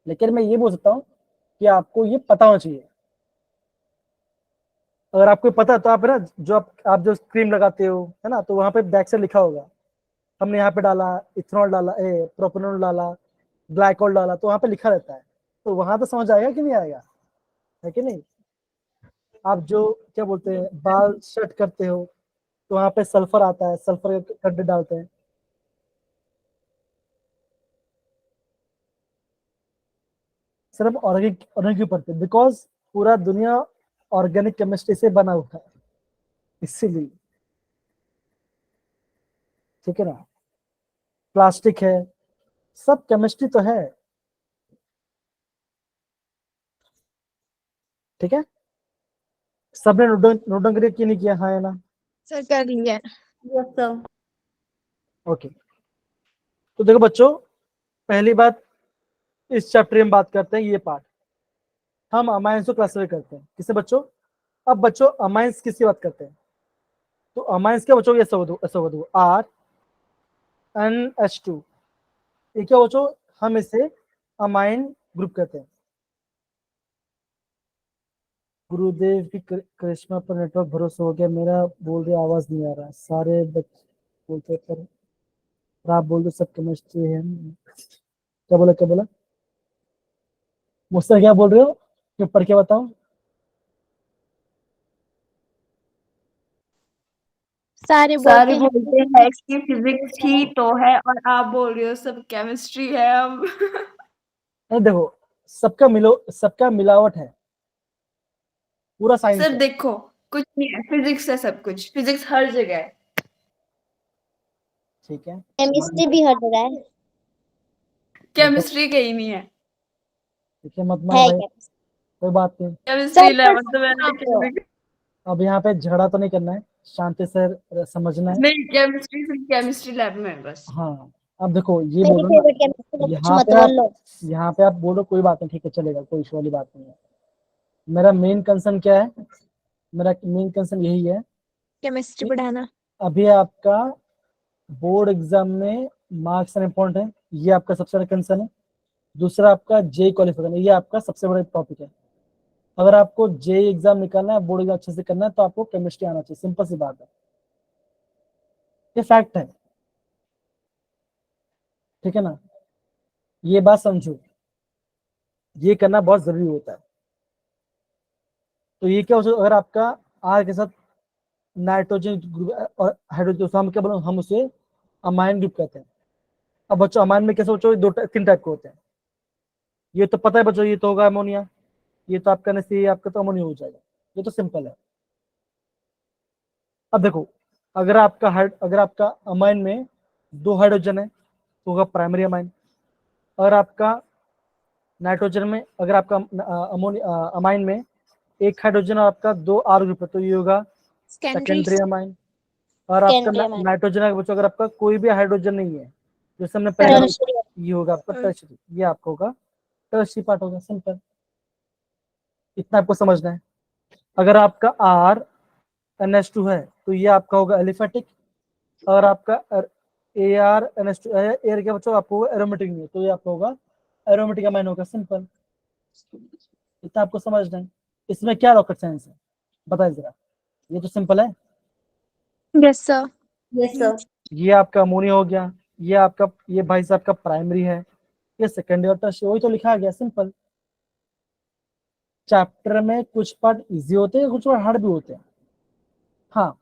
लेकिन मैं ये बोल सकता हूँ कि आपको ये पता होना चाहिए। अगर आपको पता है तो आप है ना, जो आप जो क्रीम लगाते हो है ना, तो वहां पे बैक से लिखा होगा हमने यहाँ पे डाला इथेनॉल डाला, प्रोपेनॉल डाला, ग्लाइकोल डाला, तो वहां पे लिखा रहता है। तो वहां तो समझ आएगा कि नहीं आएगा, है कि नहीं? आप जो क्या बोलते हैं बाल सेट करते हो, तो वहां पे सल्फर आता है, सल्फर के कंटेंट डालते हैं। सिर्फ ऑर्गेनिक ऑर्गेनिक क्यों पढ़ते हैं? बिकॉज पूरा दुनिया ऑर्गेनिक केमिस्ट्री से बना हुआ है, इसीलिए। ठीक है ना, प्लास्टिक है, सब केमिस्ट्री तो है। ठीक है, सबने नोट करके क्यों नहीं किया? हाँ है ना? सर कर लिया। Yes, sir. ओके, तो देखो बच्चों, पहली बात इस चैप्टर में बात करते हैं, ये पार्ट हम अमाइंस को क्लासिफाई करते हैं किससे बच्चों? अब बच्चों अमाइंस किसकी बात करते हैं? तो अमाइंस क्या बच्चों? ऐसा होगा RnH2, ये क्या बच्चों? हम इसे अमाइन ग्रुप कहते हैं। गुरुदेव की करिश्मा पर नेटवर्क भरोसा हो गया, मेरा बोल रहे आवाज नहीं आ रहा, सारे बच्चे बोलते पर आप बोल दो सब केमिस्ट्री है। क्या बोला? मुझसे क्या बोल रहे हो? मैं पढ़ के बताऊं? सारे सारे बोलते हैं बोलते हैं कि फिजिक्स ही तो है और आप बोल रहे हो सब केमिस्ट्री है अब। नहीं देखो, सबका मिलावट है, पूरा साइंस सर है। देखो, कुछ नहीं है, फिजिक्स है, सब कुछ फिजिक्स हर जगह है। ठीक है, केमिस्ट्री भी हर जगह है। देखो केमिस्ट्री कहीं नहीं है। ठीक है, मत मारो है भाई, क्या? कोई बात नहीं। केमिस्ट्री सर पर 11th में है, आप हो। अब यहाँ पे झगड़ा तो नहीं करना है, शांति से समझना है। नहीं, केमिस्ट्री सिर्फ केमिस्ट्री लैब में है बस। हाँ, अब देखो ये मेरी बोलो ना, फेवरेट केमिस्ट्री कुछ यहाँ मत पे आप बोलो। यहाँ पे आप बोलो कोई बात नहीं, ठीक है चलेगा, कोई इशू वाली बात नहीं है। मेरा मेन कंसर्न क्या है? मेरा मेन कंसर्न यही है केमिस्ट्री कि पढ़ाना। अभी आपका बोर्ड एग्जाम में मार्क्स इम्पोर्टेंट है, ये आपका सबसे बड़ा कंसर्न है। दूसरा आपका जे क्वालिफाई करना, ये आपका सबसे बड़ा टॉपिक है। अगर आपको जे एग्जाम निकालना है, बोर्ड एग्जाम अच्छे से करना है, तो आपको केमिस्ट्री आना चाहिए, सिंपल सी बात है, ये फैक्ट है। ठीक है ना, ये बात समझो, ये करना बहुत जरूरी होता है। तो ये क्या हो सकता है, अगर आपका आर के साथ नाइट्रोजन ग्रुप और हाइड्रोजन, तो हम क्या बोलो, हम उसे अमाइन ग्रुप कहते हैं। अब बच्चों अमाइन में कैसे बच्चों तीन टाइप के होते हैं, ये तो पता है बच्चों, ये तो होगा अमोनिया, ये तो आपका नहीं, आपका तो अमोनिया हो जाएगा, ये तो सिंपल है। अब देखो अगर आपका अमाइन में 2 हाइड्रोजन है तो होगा प्राइमरी अमाइन। अगर आपका नाइट्रोजन में, अगर आपका अमाइन में 1 हाइड्रोजन और आपका 2 R ग्रुप है तो ये होगा सेकेंडरी अमाइन। और आपका Secondary amine. नाइट्रोजन का बच्चों अगर आपका कोई भी हाइड्रोजन नहीं है जैसे हमने पहले Tertiary. ये होगा आपका टर्शियरी, ये आपका होगा टर्शियरी पार्ट होगा। सिंपल, इतना आपको समझना है। अगर आपका R NH2 है तो ये आपका होगा एलिफेटिक। और आपका AR NH2 एयर के बच्चों आपको एरोमेटिक नहीं है तो ये आपका होगा एरोमेटिक अमाइन होगा। सिंपल, इतना आपको समझना है। इसमें क्या रॉकेट साइंस है बताइए जरा, ये तो सिंपल है। Yes sir. Yes, sir. ये आपका अमोनिया हो गया, ये आपका, ये भाई साहब का प्राइमरी है, ये सेकेंडरी और टर्शियरी, वही तो लिखा गया। सिंपल, चैप्टर में कुछ पार्ट इजी होते हैं, कुछ पार्ट हार्ड भी होते हैं। हाँ,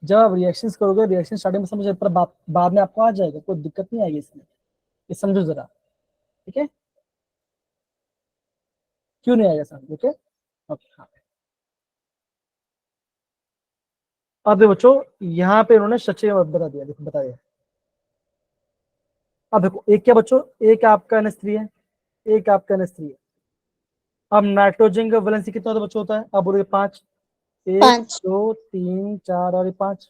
जब आप रिएक्शंस करोगे, रिएक्शन स्टार्टिंग में समझ, पर बाद में आपको आ जाएगा, कोई दिक्कत नहीं आएगी इसमें, ये समझो जरा। ठीक है, क्यों नहीं आएगा समझ? Okay okay. हाँ, अब देखो बच्चों, यहाँ पे इन्होंने सच्चे बता दिया, देखो बता दिया। अब देखो एक क्या बच्चों, एक आपका NH3 है, एक आपका NH3 है। अब नाइट्रोजन का वैलेंसी कितना होता है बच्चों? होता है, अब बोलोगे 5, 1 5. 2 3 4 और 5।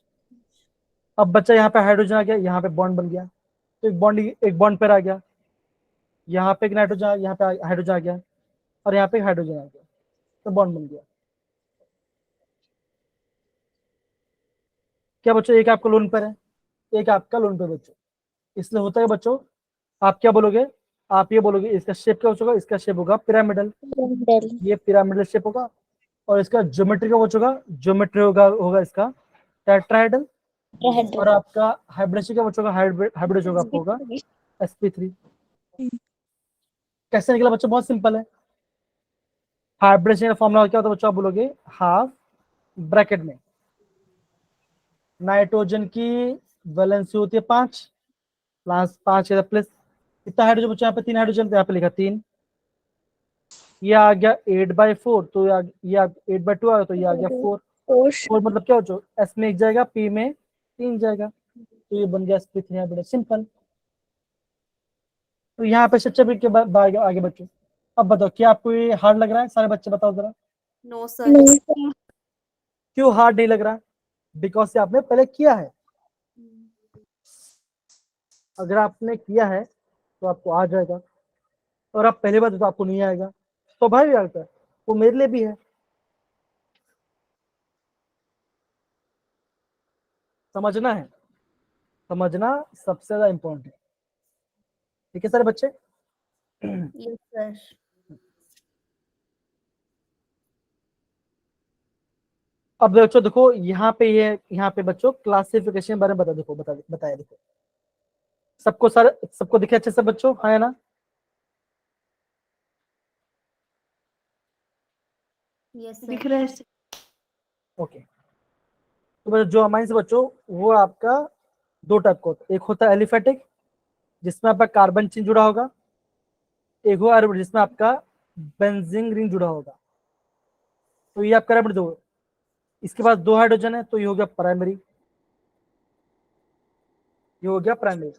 अब बच्चा यहाँ पे हाइड्रोजन आ गया, यहाँ पे बॉन्ड बन गया, तो एक बॉन्ड पर आ गया, यहाँ पे एक नाइट्रोजन, यहाँ पे हाइड्रोजन आ गया, और यहाँ पे हाइड्रोजन आ गया, तो बॉन्ड बन गया। क्या बच्चों, एक आपका लोन पर है, एक आपका लोन पर बच्चों, इसलिए होता है बच्चों, आप क्या बोलोगे? आप ये बोलोगे इसका शेप क्या होगा? इसका शेप होगा पिरामिडल, Pyramidal. ये पिरामिडल शेप होगा। और इसका ज्योमेट्री का होगा, ज्योमेट्री होगा इसका टेट्राहेड्रल। और Tetrahedral. आपका हाइब्रिड का होगा, हाइब्रिड होगा आपको होगा sp3। कैसे निकला बच्चों? बहुत सिंपल है। हाइब्रिडेशन का फॉर्मूला क्या होता है बच्चों? आप बोलोगे हाफ ब्रैकेट में नाइट्रोजन की वैलेंसी होती है 5 प्लस 5 प्लस कितना हाइड्रोजन बच्चों? यहाँ पे 3 हाइड्रोजन, तो यहाँ पे लिखा 3, ये आ गया 8/4, तो ये 8/2 आ गया, तो ये आ गया 4। 4 मतलब क्या बच्चों? S में 1 जाएगा, P में 3 जाएगा, तो ये बन गया sp3 हाइब्रिड। सिंपल। तो यहाँ पे स्ट्रक्चर के बाद आगे बच्चों, अब बताओ क्या आपको ये हार्ड लग रहा है? सारे बच्चे बताओ जरा, No, sir. क्यों हार्ड नहीं लग रहा? बिकॉज से आपने पहले किया है। अगर आपने किया है तो आपको आ जाएगा, और आप पहली बार तो आपको नहीं आएगा, तो भाई आता है, वो मेरे लिए भी है। समझना है, समझना सबसे ज्यादा इंपॉर्टेंट है। ठीक है सारे बच्चे? Yes, sir. अब बच्चों देखो, यहाँ पे बच्चों क्लासिफिकेशन के बारे में बताया देखो, सबको दिखे अच्छे से बच्चों? हाँ है ना? Yes, sir. दिख रहा है। ओके। तो बच्चों जो अमाइंस बच्चों, वो आपका 2 टाइप का होता है। एक होता है एलिफेटिक, जिसमें आपका कार्बन चेन जुड़ा होगा, एक हुआ एरोमेटिक, जिसमें आपका बेंजीन रिंग जुड़ा होगा। तो ये आपका एरोमेटिक दो, इसके पास 2 हाइड्रोजन है तो ये हो गया प्राइमरी, ये हो गया प्राइमरी।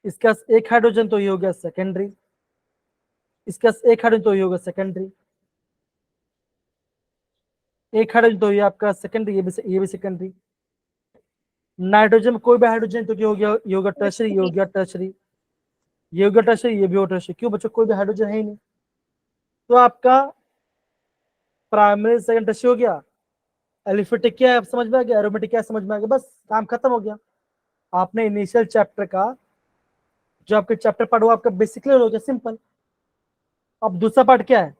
इसके पास 1 हाइड्रोजन तो ये हो गया सेकेंडरी, इसके पास 1 हाइड्रोजन तो ये होगा सेकेंडरी, 1 हाइड्रोजन तो ये आपका सेकेंडरी, ये भी सेकेंडरी। नाइट्रोजन में कोई भी हाइड्रोजन तो क्या हो गया? ये होगा टर्शरी, ये हो गया टर्शरी, ये हो गया टर्शरी, ये भी हो टर्शरी। क्यों बच्चों? कोई भी हाइड्रोजन है ही नहीं, तो आपका प्राइमरी सेकेंड टर्शरी हो गया। एलिफेटिक क्या है समझ में आ गया, एरोमेटिक क्या है समझ में आ गया, बस काम खत्म हो गया। आपने इनिशियल चैप्टर का जो आपके चैप्टर पार्ट, वो आपका बेसिक क्लियर हो गया। सिंपल। अब दूसरा पार्ट क्या है?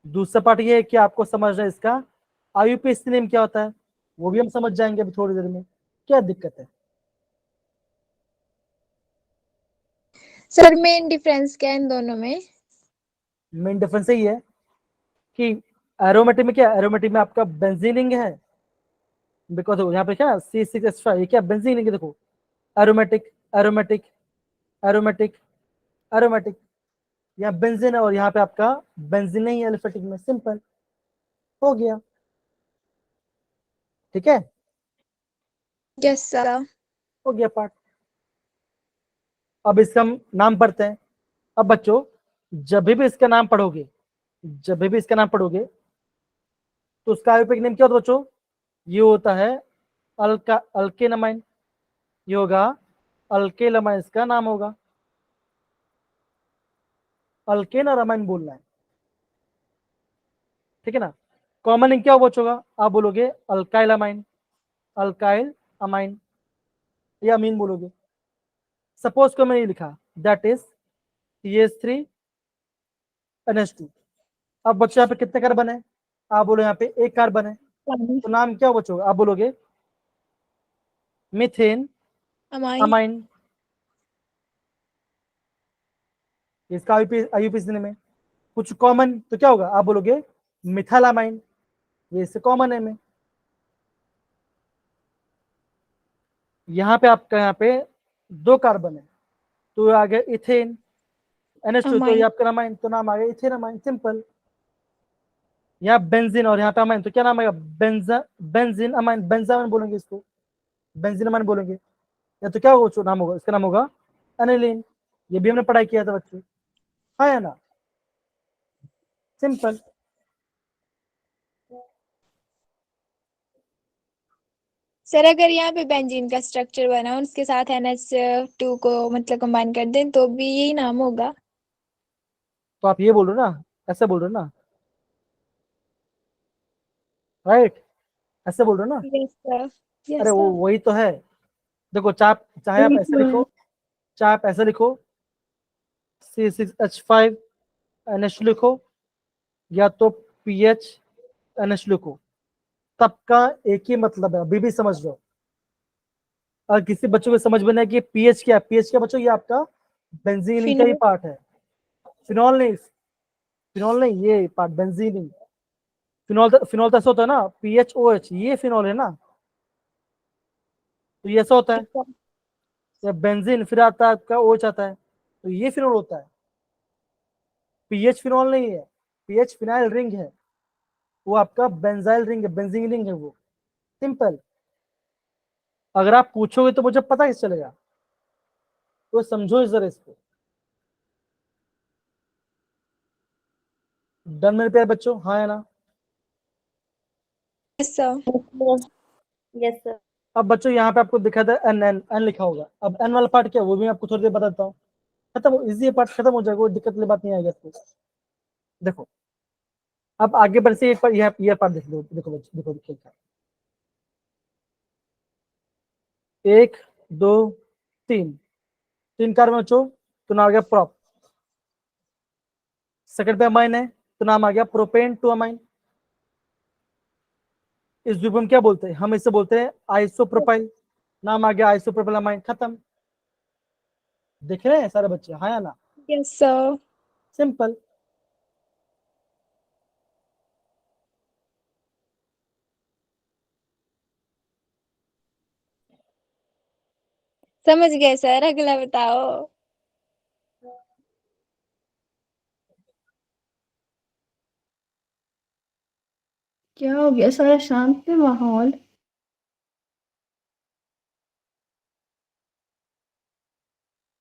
दूसरा पार्ट ये है कि आपको समझना है इसका IUPAC नेम क्या होता है, वो भी हम समझ जाएंगे अभी थोड़ी देर में। क्या दिक्कत है? सर मेन डिफरेंस क्या है इन दोनों में? मेन डिफरेंस यही है कि एरोमेटिक में क्या, एरोमेटिक में आपका बेंजीनिंग है, बिकॉज यहाँ पे क्या C6 एक्स्ट्रा, ये क्या बेंजीनिंग है। देखो एरोमेटिक एरोमेटिक एरोमेटिक एरोमेटिक, यहाँ बेंजीन है, और यहाँ पे आपका बेंजीन नहीं है एलिफेटिक में। सिंपल हो गया। ठीक है, यस सर। हो गया पार्ट। अब इसका हम नाम पढ़ते हैं। अब बच्चों जब भी इसका नाम पढ़ोगे, तो उसका आयुर्वेदिक नेम क्या होता है बच्चों? ये होता है अल्केनामाइन। ये होगा अल्केनामाइन, इसका नाम होगा। अल्केन और अमाइन बोलना है, ठीक है ना। कॉमन नेम क्या होगा? आप बोलोगे अल्काइल अमाइन, अल्काइल अमाइन, या अमीन बोलोगे। सपोज को मैंने लिखा दैट इज CH3NH2। अब बच्चों यहाँ पे कितने कार्बन है? आप बोलो यहाँ पे एक कार्बन है, तो नाम क्या बच्चों? आप बोलोगे मीथेन अमाइन। अमाइन। इसका आईयूपीएसी नेम है। कुछ कॉमन तो क्या होगा? आप बोलोगे मिथाइल अमाइन, ये इससे कॉमन नेम है। यहाँ पे आपका यहाँ पे 2 कार्बन है, तो आ गया इथेन। NH2 तो ये अमाइन। आपका अमाइन, तो नाम आ गया इथेन अमाइन, सिंपल। यहाँ बेंजीन और यहाँ पे अमाइन, तो क्या नाम आएगा? बेंजीन अमाइन, बेंजामाइन बोलेंगे इसको, बेंजीन अमाइन बोलेंगे। या तो क्या होगा नाम होगा? इसका नाम होगा एनिलीन। ये भी हमने पढ़ाई किया था बच्चों, हाँ या ना? सिंपल। सर अगर यहाँ पे बेंजीन का स्ट्रक्चर बना उसके साथ NH2 को मतलब कंबाइन कर दें तो भी यही नाम होगा। तो आप ये बोल रहे हो ना, ऐसे बोल रहे हो ना, राइट? ऐसे बोल रहे हो ना? Yes sir. अरे यस वो सर। वही तो है। देखो चाहे आप ऐसे लिखो, चाहे आप ऐसे लिखो C6H5NH लिखो, या तो PHNH लिखो, सबका एक ही मतलब है। अभी भी समझ लो। और किसी बच्चों को समझ में नहीं कि पीएच क्या है। पीएच क्या बच्चों? ये आपका बेंजीन का ही फिनोल। पार्ट है। फिनॉल नहीं, फिनॉल नहीं, ये पार्ट बेंजीन। फिनॉल तो ऐसा होता है ना, PHOH, ये फिनॉल है ना, तो ये ऐसा होता है। जब बेंजीन फिर आता है आपका OH आता है, तो ये फिनॉल होता है। पीएच फिनॉल नहीं है, पीएच फिनाइल रिंग है, वो आपका बेंजाइल रिंग है, बेंजीन रिंग है वो, सिंपल। अगर आप पूछोगे तो मुझे पता कैसे चलेगा? तो समझो जरा इसको। डन मेरे प्यारे बच्चों, हाँ या ना? Yes sir. Yes, sir. अब बच्चों यहाँ पे आपको दिखा था एन एन एन लिखा होगा। अब एन वाला पार्ट क्या है वो भी मैं आपको थोड़ी देर बताता हूँ। खत्म, इजी पार्ट खत्म हो जाएगा, कोई दिक्कत वाली बात नहीं आएगी आपको। देखो अब आगे बढ़ से एक बार यह पार्ट देख लो। देखो बच्चों, देखो देखो, 1 2 3 कार्बन बच्चों, तो नाम आ गया प्रोप। सेकंड पे अमाइन है, तो नाम आ गया प्रोपेन टू अमाइन। इस ग्रुप में क्या बोलते हैं? हम इसे बोलते हैं आइसोप्रोपाइल, नाम आ गया आइसोप्रोपाइल अमाइन, खत्म। देख रहे हैं सारे बच्चे, हाँ या ना? Yes sir. सिंपल। समझ गए सर, अगला बताओ। क्या हो गया? सारा शांत है माहौल।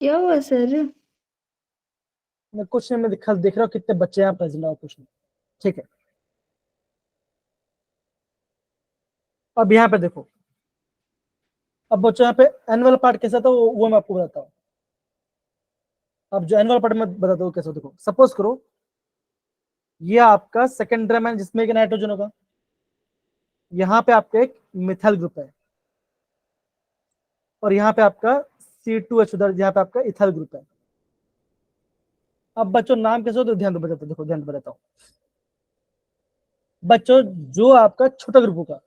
क्या हुआ सर? मैं कुछ नहीं, मैं देख रहा हूँ कितने बच्चे यहाँ प्रेजेंट है, कुछ नहीं, ठीक है। अब यहाँ पे देखो, अब बच्चों यहाँ पे एनुअल पार्ट कैसा था वो मैं आपको बताता हूँ। अब जो एनुअल पार्ट में बताता हूँ कैसा, देखो सपोज करो ये आपका सेकेंड ड्रम है जिसमें एक नाइट्रोजन होगा। यहाँ पे आपका एक मिथाइल ग्रुप है, और यहाँ पे आपका C2H उधर, यहाँ पे आपका इथाइल ग्रुप है। अब बच्चों नाम कैसे होते ध्यान बताता हूँ, देखो ध्यान बताता हूँ बच्चों। जो आपका छोटा ग्रुप होगा,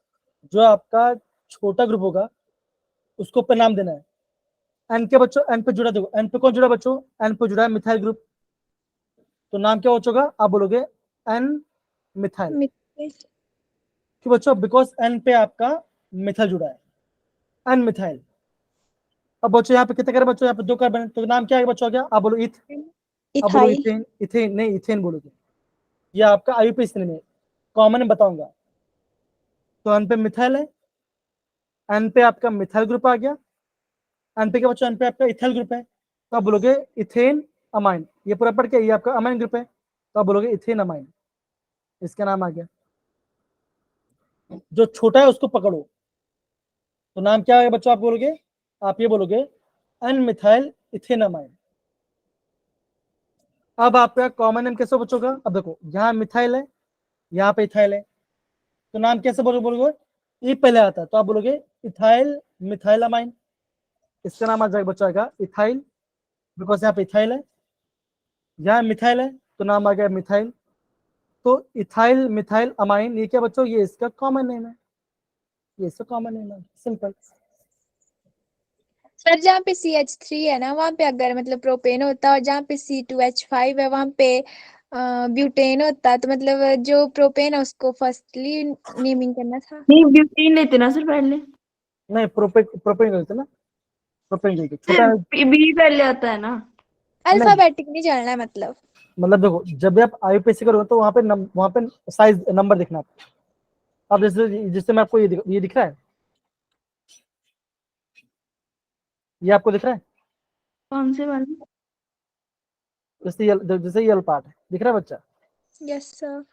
जो आपका छोटा ग्रुप होगा उसको पे नाम देना है। एन के बच्चों, एन पे जुड़ा, देखो एन पे कौन जुड़ा बच्चों? एन पे जुड़ा है मिथाइल ग्रुप, तो नाम क्या होगा? आप बोलोगे एन मिथाइल। क्यों बच्चों? बिकॉज एन पे आपका मिथाइल जुड़ा है, एन मिथाइल। अब बच्चों यहाँ पे कितने कार्बन बच्चों? यहाँ पे 2 कार्बन, तो नाम क्या है बच्चों? क्या आप बोलो? इथ। अब बोलो इथाइल। इथेन, इथेन नहीं, इथेन बोलोगे। ये आपका आईयूपीएसी में कॉमन बताऊंगा। तो एन पे मिथाइल है, एन पे आपका मिथाइल ग्रुप आ गया, एन पे क्या बच्चों, एन पे आपका इथाइल ग्रुप है, तो आप बोलोगे इथेन अमाइन। ये पूरा पढ़ के ये आपका अमाइन ग्रुप है, तो आप बोलोगे इथेन अमाइन, इसका नाम आ गया। जो छोटा है उसको पकड़ो, तो नाम क्या है बच्चों, आप बोलोगे, आप ये बोलोगे एन मिथाइल इथेन अमाइन। अब आपका कॉमन नेम कैसे बच्चों का, अब देखो यहाँ मिथाइल है, यहाँ पे इथाइल है, तो नाम कैसे बोलोगे, ई पहले आता है, तो आप बोलोगे इथाइल मिथाइल अमाइन, इसका नाम आ जाएगा बच्चों आएगा इथाइल, बिकॉज यहाँ पे इथाइल है, यहाँ मिथाइल है, तो नाम आ गया मिथाइल। तो इथाइल मिथाइल अमाइन, ये क्या बच्चों, ये इसका कॉमन नेम है, ये इसका कॉमन नेम है, सिंपल। सर जहाँ पे CH3 है ना, वहाँ पे अगर मतलब प्रोपेन होता है, और जहाँ पे C2H5 है वहाँ पे ब्यूटेन होता है, तो मतलब जो प्रोपेन है उसको फर्स्टली नेमिंग करना था। नहीं, ब्यूटीन लेते ना सर पहले। नहीं, प्रोपेन करते ना, प्रोपेन करके छोटा बी पहले आता है ना। अल्फाबेटिक नहीं चलना है मतलब। मतलब देखो जब भी आप IUPAC करोगे तो वहाँ पे साइज नंबर दिखना आपको। अब जैसे मैं आपको ये दिख रहा है, ये आपको दिख रहा है, कौन से वाले? जैसे ये पार्ट है, दिख रहा है बच्चा। Yes sir.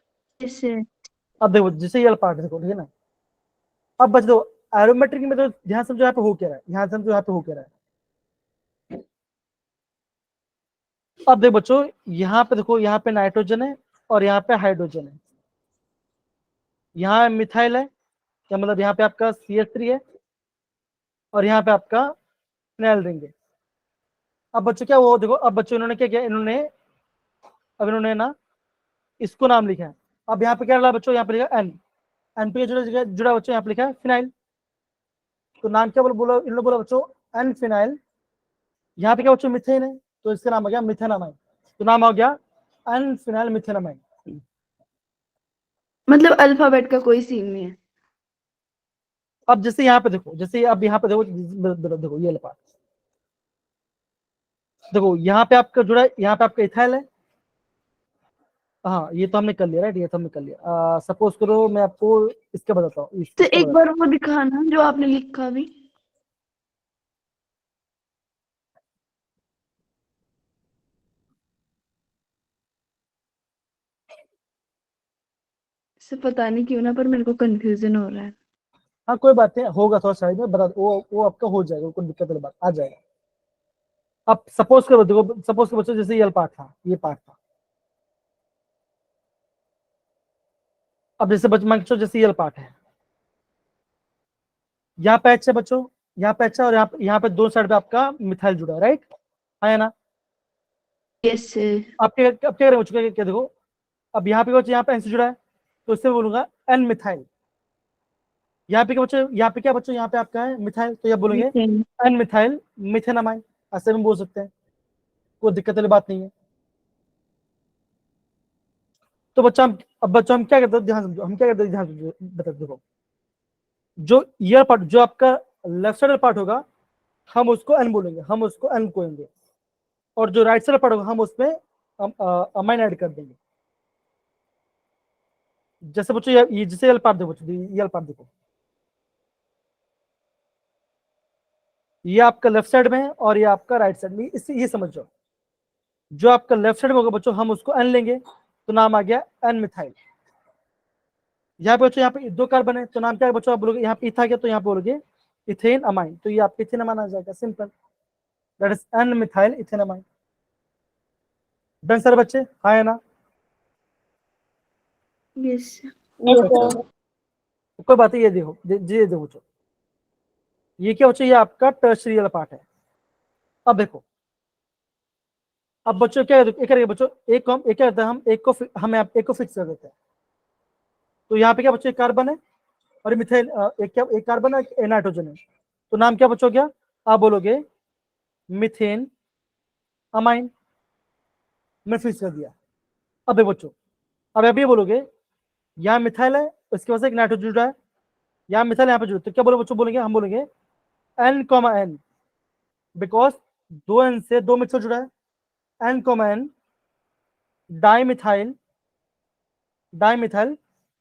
जैसे अब देखो जैसे ये पार्ट देखो, ठीक है ना। अब बच दो एरोमेट्रिक में, तो ध्यान समझो यहाँ पे हो क्या रहा है, ध्यान समझो यहाँ पे हो क्या रहा है। अब देखो बच्चों, यहाँ पे देखो, यहाँ पे नाइट्रोजन है और यहाँ पे हाइड्रोजन है, यहाँ मिथाइल है, क्या मतलब यहाँ पे आपका CH3 है और यहाँ पे आपका फिनाइल रिंग है। अब बच्चों क्या वो देखो, अब बच्चों इन्होंने क्या किया, इन्होंने ना इसको नाम लिखा है। अब यहाँ पे क्या रहा बच्चों, यहाँ पे लिखा एन पे जुड़ा बच्चों, यहाँ पे लिखा है फिनाइल, तो नाम क्या बोला इन्होंने बोला बच्चों एन फिनाइल। यहाँ पे क्या बच्चों मिथेन है, तो इसका नाम आ गया मिथेनामाइन, तो नाम आ गया एन फिनाइल मिथेनामाइन। मतलब अल्फाबेट का कोई सीन नहीं है। अब जैसे यहाँ पे देखो, जैसे अब यहाँ पे देखो ये पार्ट देखो, यहाँ पे आपका जुड़ा है, यहाँ पे आपका इथाइल है। हाँ ये तो हमने कर लिया, राइट, ये तो हमने कर लिया। सपोज करो मैं आपको इसका बताता हूँ, तो एक बार वो दिखाना जो आपने लिखा भी। से पता नहीं क्यों ना, पर मेरे को कंफ्यूजन हो रहा है। हाँ कोई बात नहीं, होगा थोड़ा साइड में बता, वो आपका हो जाएगा, कोई दिक्कत वाली बात आ जाएगा। अब सपोज करो देखो, सपोज करो बच्चों जैसे ये पार्ट था, ये पार्ट था। अब जैसे बच्चों जैसे ये पार्ट है, यहाँ पे H है बच्चों, यहाँ पे H है, और यहाँ पे दो साइड पे आपका मिथाइल जुड़ा है, राइट, है ना। यस अब क्या करें बच्चों, क्या देखो, अब यहाँ पे बच्चों यहाँ पे N से जुड़ा है, तो इससे बोलूंगा N मिथाइल। यहाँ पे क्या बच्चों, यहाँ पे आपका है मिथाइल, तो ये बोलेंगे N मिथाइल मिथेनामाइन, ऐसे में बोल सकते हैं, कोई दिक्कत वाली बात नहीं है। तो बच्चा अब बच्चों हम क्या करते हैं, ध्यान समझो, हम क्या करते हैं, ध्यान समझो, बता देखो, जो ईयर पार्ट, जो आपका लेफ्ट साइड पार्ट होगा, हम उसको एन बोलेंगे, हम उसको एन कहेंगे, और जो राइट साइड पार्ट होगा हम उसमें अमाइन ऐड कर देंगे। जैसे बच्चों ये जैसे एल पार्ट देखो बच्चों, ये एल पार्ट देखो, ये आपका लेफ्ट साइड में है और ये आपका राइट साइड में, इससे ये समझ जाओ, जो आपका लेफ्ट साइड में होगा बच्चों हम उसको एन लेंगे, तो नाम आ गया एन मिथाइल। यहाँ पे बच्चों, यहाँ पे दो कार्बन है, तो नाम क्या है बच्चों, आप बोलोगे यहाँ पे इथा गया, तो यहाँ पे बोलोगे इथेन अमाइन, तो ये आपका इथेन अमाइन आ जाएगा, simple, that is an methyl ethane amine. Done sir बच्चे, हाँ है ना। Yes Yes, sir. कोई बात है, ये देखो ये देखो बच्चों, ये क्या बच्चों, ये आपका टर्शियरी वाला पार्ट है। अब देखो, अब बच्चों क्या करेंगे बच्चों, एक को हम एक क्या करते हैं, एक को फिक्स कर देते हैं। तो यहाँ पे क्या बच्चों, एक कार्बन है और मिथाइल, एक कार्बन है, एक नाइट्रोजन है, तो नाम क्या बच्चों क्या, आप बोलोगे मिथेन अमाइन, मैं फिक्स कर दिया। अब ये बच्चों, अब आप ये बोलोगे यहाँ मिथाइल है, उसके पास एक नाइट्रोजन जुड़ा है, यहाँ मिथाइल यहाँ पे जुड़ा, तो क्या बोलो बच्चों, बोलेंगे हम बोलेंगे एन कॉमा एन, बिकॉज दो एन से दो मिथाइल जुड़ा है, N comma N di methyl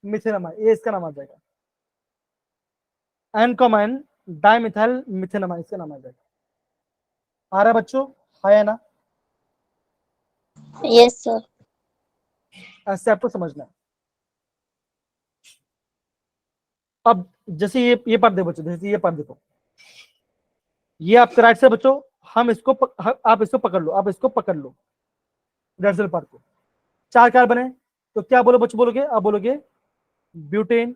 methanamine, ये इसका नाम आ जाएगा, N comma N dimethyl methanamine इसका नाम आ जाएगा। आ रहा है बच्चों, हाँ या ना? Yes, sir. ऐसे आपको समझना है। अब जैसे ये पार्ट देखो बच्चों, जैसे ये पार्ट देखो, ये आपके राइट से बच्चों, हम इसको आप इसको पकड़ लो, आप इसको पकड़ लो राइट साइड पार्ट को। 4 कार्बन है, तो क्या बोलो बच्चों, बोलोगे आप बोलोगे ब्यूटेन,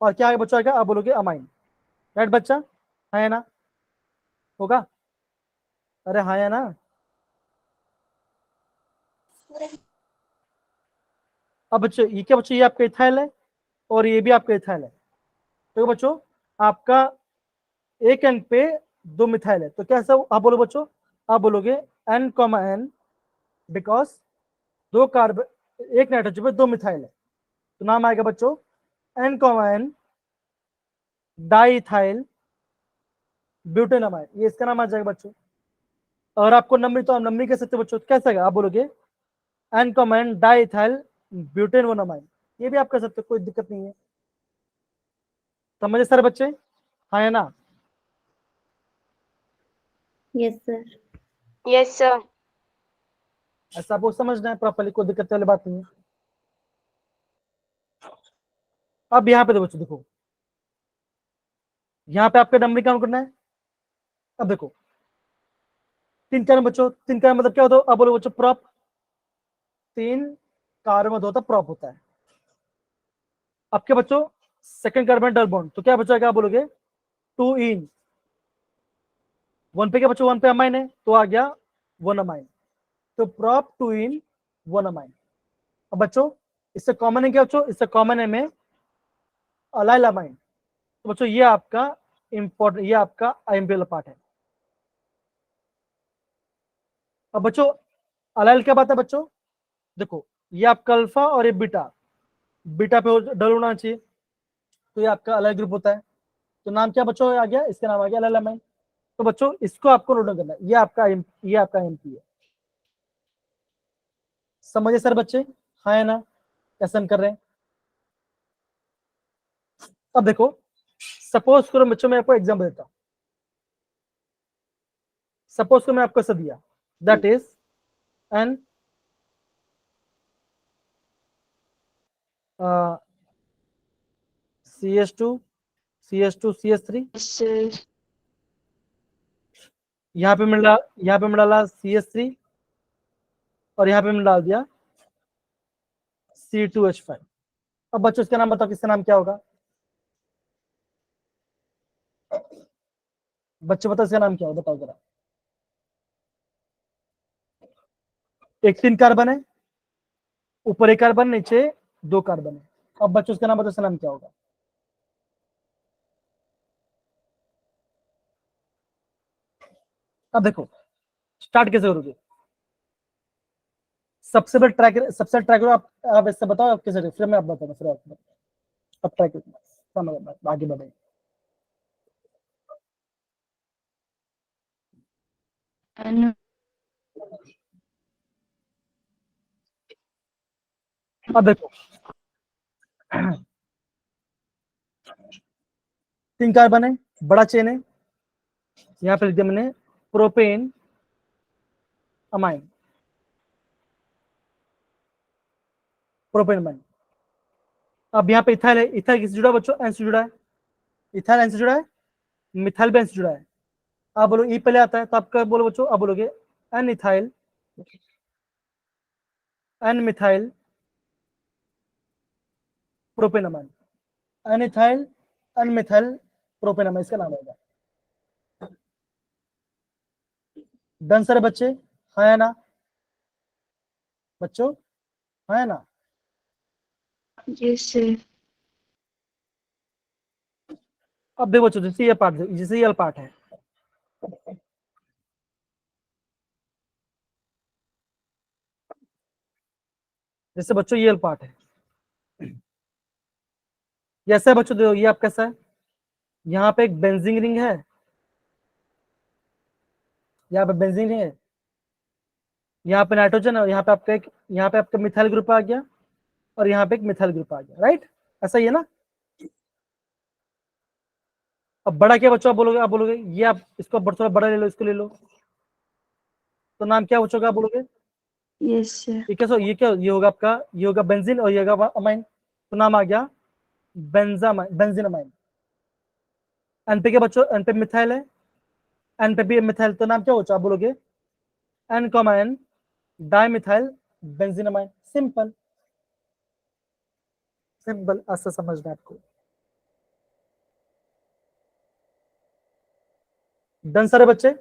और क्या आगे बच्चों आएगा, आप बोलोगे अमाइन। राइट बच्चा, हाँ या ना? होगा? अरे हाँ या ना? अब बच्चों ये क्या बच्चों, ये आपका इथाइल है और ये भी आपका इथाइल है। तो बच्चों आपका एक एंड पे 2 मिथाइल है, तो कैसा आप बोलो बच्चों, आप बोलोगे N, N, बिकॉज 2 कार्बन, एक नाइट्रोजन पे 2 मिथाइल है, तो नाम आएगा बच्चों N, N डाइथाइल ब्यूटेनामाइड, ये इसका नाम आ जाएगा बच्चों। और आपको नंबर, तो आप नंबर कह सकते हो बच्चों, कैसा है आप बोलोगे N, N डाइथाइल ब्यूटेनोनामाइड, ये भी आप कह सकते हो, कोई दिक्कत नहीं है। समझे सारे बच्चे, हाँ या ना? Yes, sir. Yes, sir. ऐसा आपको समझना है प्रॉपर्ली, कोई दिक्कत वाली बात नहीं है। अब यहाँ पे देखो बच्चों, देखो यहाँ पे आपका नंबर काउंट करना है। अब देखो 3 कार्बन बच्चों, 3 कार्बन मतलब क्या होता है, अब बोलो बच्चों प्रॉप, 3 कार्बन होता है, प्रॉप होता है। अब क्या बच्चों, सेकंड कार्बन डबल बॉन्ड, तो क्या बच्चों क्या बोलोगे 2 इन 1 पे, क्या बच्चों 1 पे अमाइन है, तो आ गया 1 अमाइन, तो प्रॉप 2 इन 1 अमाइन। अब बच्चों इससे कॉमन है क्या बच्चों, इससे कॉमन है में अलाइल अमाइन, तो बच्चों ये आपका इंपॉर्टेंट, ये आपका आईएमपी पार्ट है। अब बच्चों अलाइल क्या बात है बच्चों, देखो ये आपका अल्फा और ये बीटा, बीटा पे डबल होना चाहिए, तो ये आपका अलाइल ग्रुप होता है, तो नाम क्या बच्चों आ गया, इसका नाम आ गया अलाइल अमाइन। तो बच्चों इसको आपको नोट करना है, ये आपका एमपी है। समझे सर बच्चे, हाँ है ना? कैसे हम कर रहे हैं? अब देखो सपोज करो बच्चों, मैं आपको एग्जाम्पल देता हूं। सपोज को मैं आपको ऐसा दिया, that is an CH2 CH2 CH3, Yes, sir. यहाँ पे मैं डाला CH3, और यहाँ पे मैं डाल दिया C2H5। अब बच्चों इसका नाम बताओ, किसका नाम क्या होगा? बच्चे बताओ इसका नाम क्या होगा, बताओ जरा। एक 3 कार्बन है, ऊपर 1 कार्बन, नीचे 2 कार्बन है। अब बच्चों इसका नाम बताओ, इसका नाम क्या होगा? अब देखो स्टार्ट कैसे करोगे, सबसे पहले ट्राई करो आप इससे बताओ आप कैसे, फिर मैं आप बताऊंगा, फिर आप ट्राई करो, आगे बढ़े। And अब देखो 3 कार्बन है, बड़ा चेन है, यहाँ पे लिख दिया मैंने प्रोपेन अमाइन, प्रोपेन अमाइन। अब यहाँ पे इथाइल है, इथाइल किससे जुड़ा है बच्चों, एन से जुड़ा है, इथाइल एन से जुड़ा है, मिथाइल भी एन से जुड़ा है। आप बोलो ई पहले आता है, तो आपका बोलो बच्चों, आप बोलोगे N ethyl, N methyl propane amine, N ethyl N methyl propane amine, इसका नाम होगा। डन सर बच्चे, हाँ है ना बच्चों, हाँ है ना? yes, sir. अब देखो बच्चों, जैसे ये पार्ट, जैसे ये पार्ट है, जैसे बच्चों ये पार्ट है, जैसे है बच्चों देखो, ये आप कैसा है, यहाँ पे एक बेंजीन रिंग है, यहाँ पे बेंजीन है, यहाँ पे नाइट्रोजन है, यहाँ पे आपका एक, यहाँ पे आपका मिथाइल ग्रुप आ गया, और यहाँ पे एक मिथाइल ग्रुप आ गया, राइट? ऐसा ही है ना? अब बड़ा क्या बच्चों, आप बोलोगे ये, आप इसको थोड़ा बड़ा ले लो, इसको ले लो, तो नाम क्या बच्चों का, आप बोलोगे यस सर। ये होगा आपका, ये होगा बेंजीन और ये होगा अमाइन, तो नाम आ गया बेंजामाइन, बेंजीनमाइन। एन पे क्या बच्चों, एन पे मिथाइल है, एन पे भी मिथाइल, तो नाम क्या बच्चों, आप बोलोगे N comma N di methyl benzenamine. Simple simple, ऐसा समझना है आपको। डन सारे बच्चे।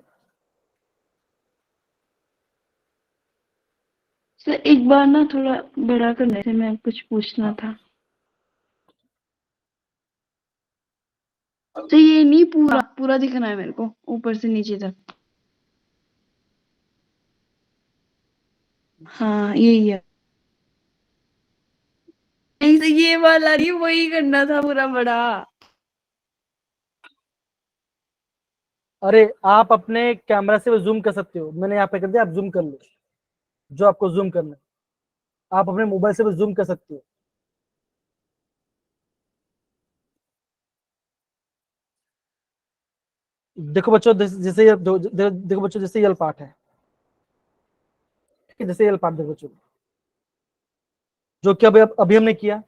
सर एक बार ना थोड़ा बड़ा करने से मैं कुछ पूछना था। तो ये नहीं पूरा पूरा दिखना है मेरे को, ऊपर से नीचे तक। हाँ यही है। नहीं तो ये वाला नहीं, वही करना था पूरा बड़ा। अरे आप अपने कैमरा से जूम कर सकते हो, मैंने यहाँ पे कर दिया, आप जूम कर लो जो आपको जूम करना है, आप अपने मोबाइल से भी जूम कर सकते हो। देखो बच्चों, जैसे ये देखो बच्चों, जैसे ये पार्ट है, ठीक है, जैसे ये पार्ट देखो बच्चों, जो कि अभी हमने किया।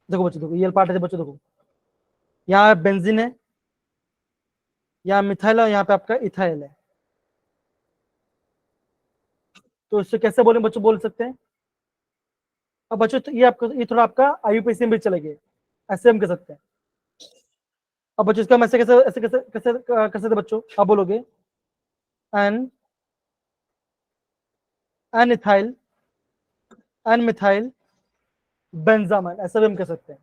देखो बच्चों, देखो ये पार्ट है बच्चों, देखो यहाँ बेंजीन है, यहाँ मिथाइल है, यहाँ पे आपका इथाइल है। तो इससे कैसे बोले बच्चों, बोल सकते हैं। अब बच्चों तो ये आपको, ये थोड़ा आपका आईयूपीएसी में चले गए, ऐसे हम कर सकते हैं। अब बच्चों इसका हम ऐसे कैसे कर सकते बच्चों, आप बोलोगे N N ethyl N methyl benzamine, ऐसा भी हम कर सकते हैं।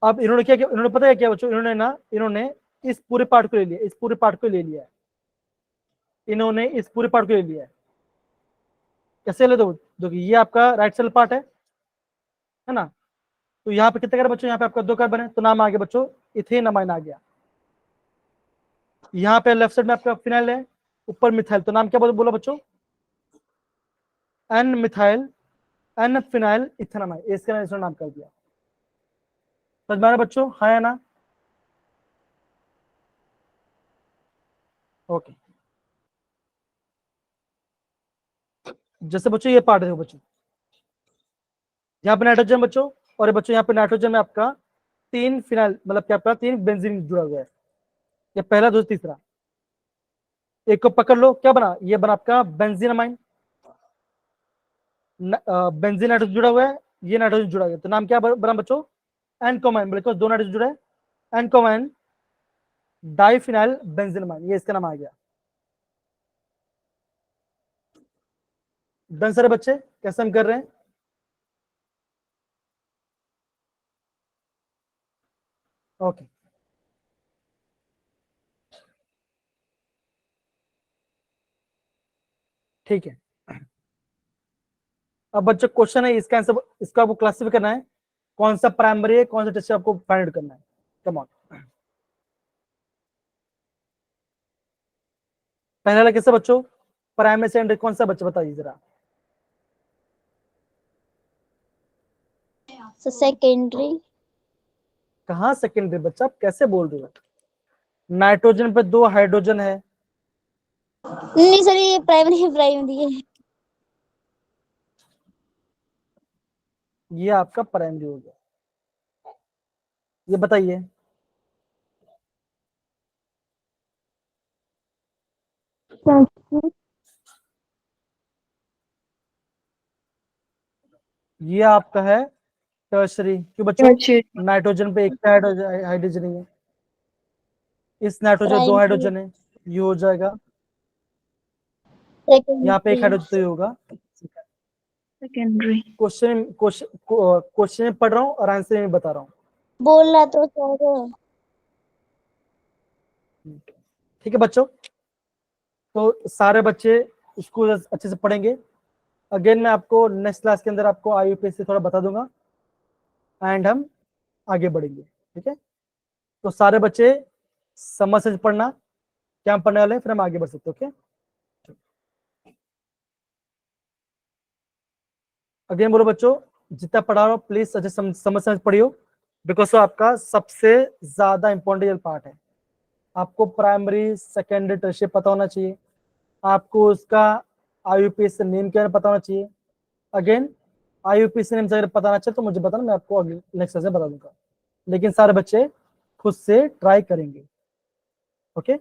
अब इन्होंने क्या किया, इन्होंने पता है क्या बच्चों, इन्होंने इस पूरे पार्ट को ले लिया, इस पूरे पार्ट को ले लिया है, इन्होंने इस पूरे पार्ट को ले लिया है। कैसे ले दो, देखिए ये आपका राइट सेल पार्ट है ना, तो यहाँ पे कितने कार्बन बच्चों, यहाँ पे आपका 2 कार्बन है, तो नाम आ गया बच्चों इथेनमाइन आ गया। यहाँ पे लेफ्ट साइड में आपका फिनाइल है, ऊपर मिथाइल, तो नाम क्या बोला बच्चों, एन मिथाइल एन फिनाइल इथेनमाइन, इसका नाम कर दिया। समझ में आ रहा है बच्चों, हाँ या ना। ओके, जैसे बच्चों ये पार्ट है बच्चों, यहाँ पे नाइट्रोजन बच्चों, और ये बच्चों यहाँ पे नाइट्रोजन में आपका 3 फिनाइल, मतलब क्या आपका 3 बेंजीन जुड़ा हुआ है, ये पहला दूसरा तीसरा। एक को पकड़ लो, क्या बना, ये बना आपका बेंजीनमाइन, बेंजीन नाइट्रोजन जुड़ा हुआ है, ये नाइट्रोजन जुड़ा हुआ है, तो नाम क्या बना बच्चों, एन कॉमाइन, बिकॉज 2 नाइट्रोजन जुड़ा है, एन कॉमाइन डाइफिनाइल बेंजीनमाइन, ये इसका नाम आ गया। डन सारे बच्चे, कैसे हम कर रहे हैं। ओके, ठीक है। अब बच्चों क्वेश्चन है, इसका आंसर, इसका आपको क्लासिफाई करना है, कौन सा प्राइमरी है, कौन सा टेस्ट आपको फाइंड आउट करना है। कम ऑन, पहला वाला कैसे बच्चों, प्राइमरी सेकेंडरी कौन सा बच्चा बताइए जरा। So secondary. कहाँ सेकेंडरी बच्चा, आप कैसे बोल रहे हो, नाइट्रोजन पे 2 हाइड्रोजन है, नहीं सर, ये प्राइमरी है। ये आपका प्राइमरी हो गया, ये बताइए। ये आपका है टर्शरी, क्यों बच्चों, अच्छा। नाइट्रोजन पे एक हाइड्रोजन ही है, इस नाइट्रोजन 2 प्राइमरी हाइड्रोजन है, ये हो जाएगा, यहाँ पे 1 सेकेंडरी। हाइड्रोजन तो ये होगा। सेकेंडरी। क्वेश्चन में पढ़ रहा हूँ और आंसर में बता रहा हूँ, बोलना तो सर। ठीक है बच्चों। तो सारे बच्चे इसको अच्छे से पढ़ेंगे। अगेन मैं आपको नेक्स्ट क्लास के अंदर आपको आईयूपीएससी थोड़ा बता दूंगा, एंड हम आगे बढ़ेंगे, ठीक है। तो सारे बच्चे समझ से पढ़ना, क्या हम पढ़ने वाले हैं, फिर हम आगे बढ़ सकते, ओके। अगेन बोलो बच्चों, जितना पढ़ा रहा हो प्लीज अच्छे समझ समझ पढ़ियो, बिकॉज आपका सबसे ज्यादा इंपॉर्टेंट पार्ट है। आपको प्राइमरी सेकेंडरी टर्शियरी पता होना चाहिए, आपको उसका IUPAC नेम क्या है पता होना चाहिए। अगेन IUPAC नेम से अगर पता ना चाहिए तो मुझे बताना, मैं आपको अगले नेक्स्ट से बता दूंगा, लेकिन सारे बच्चे खुद से ट्राई करेंगे। ओके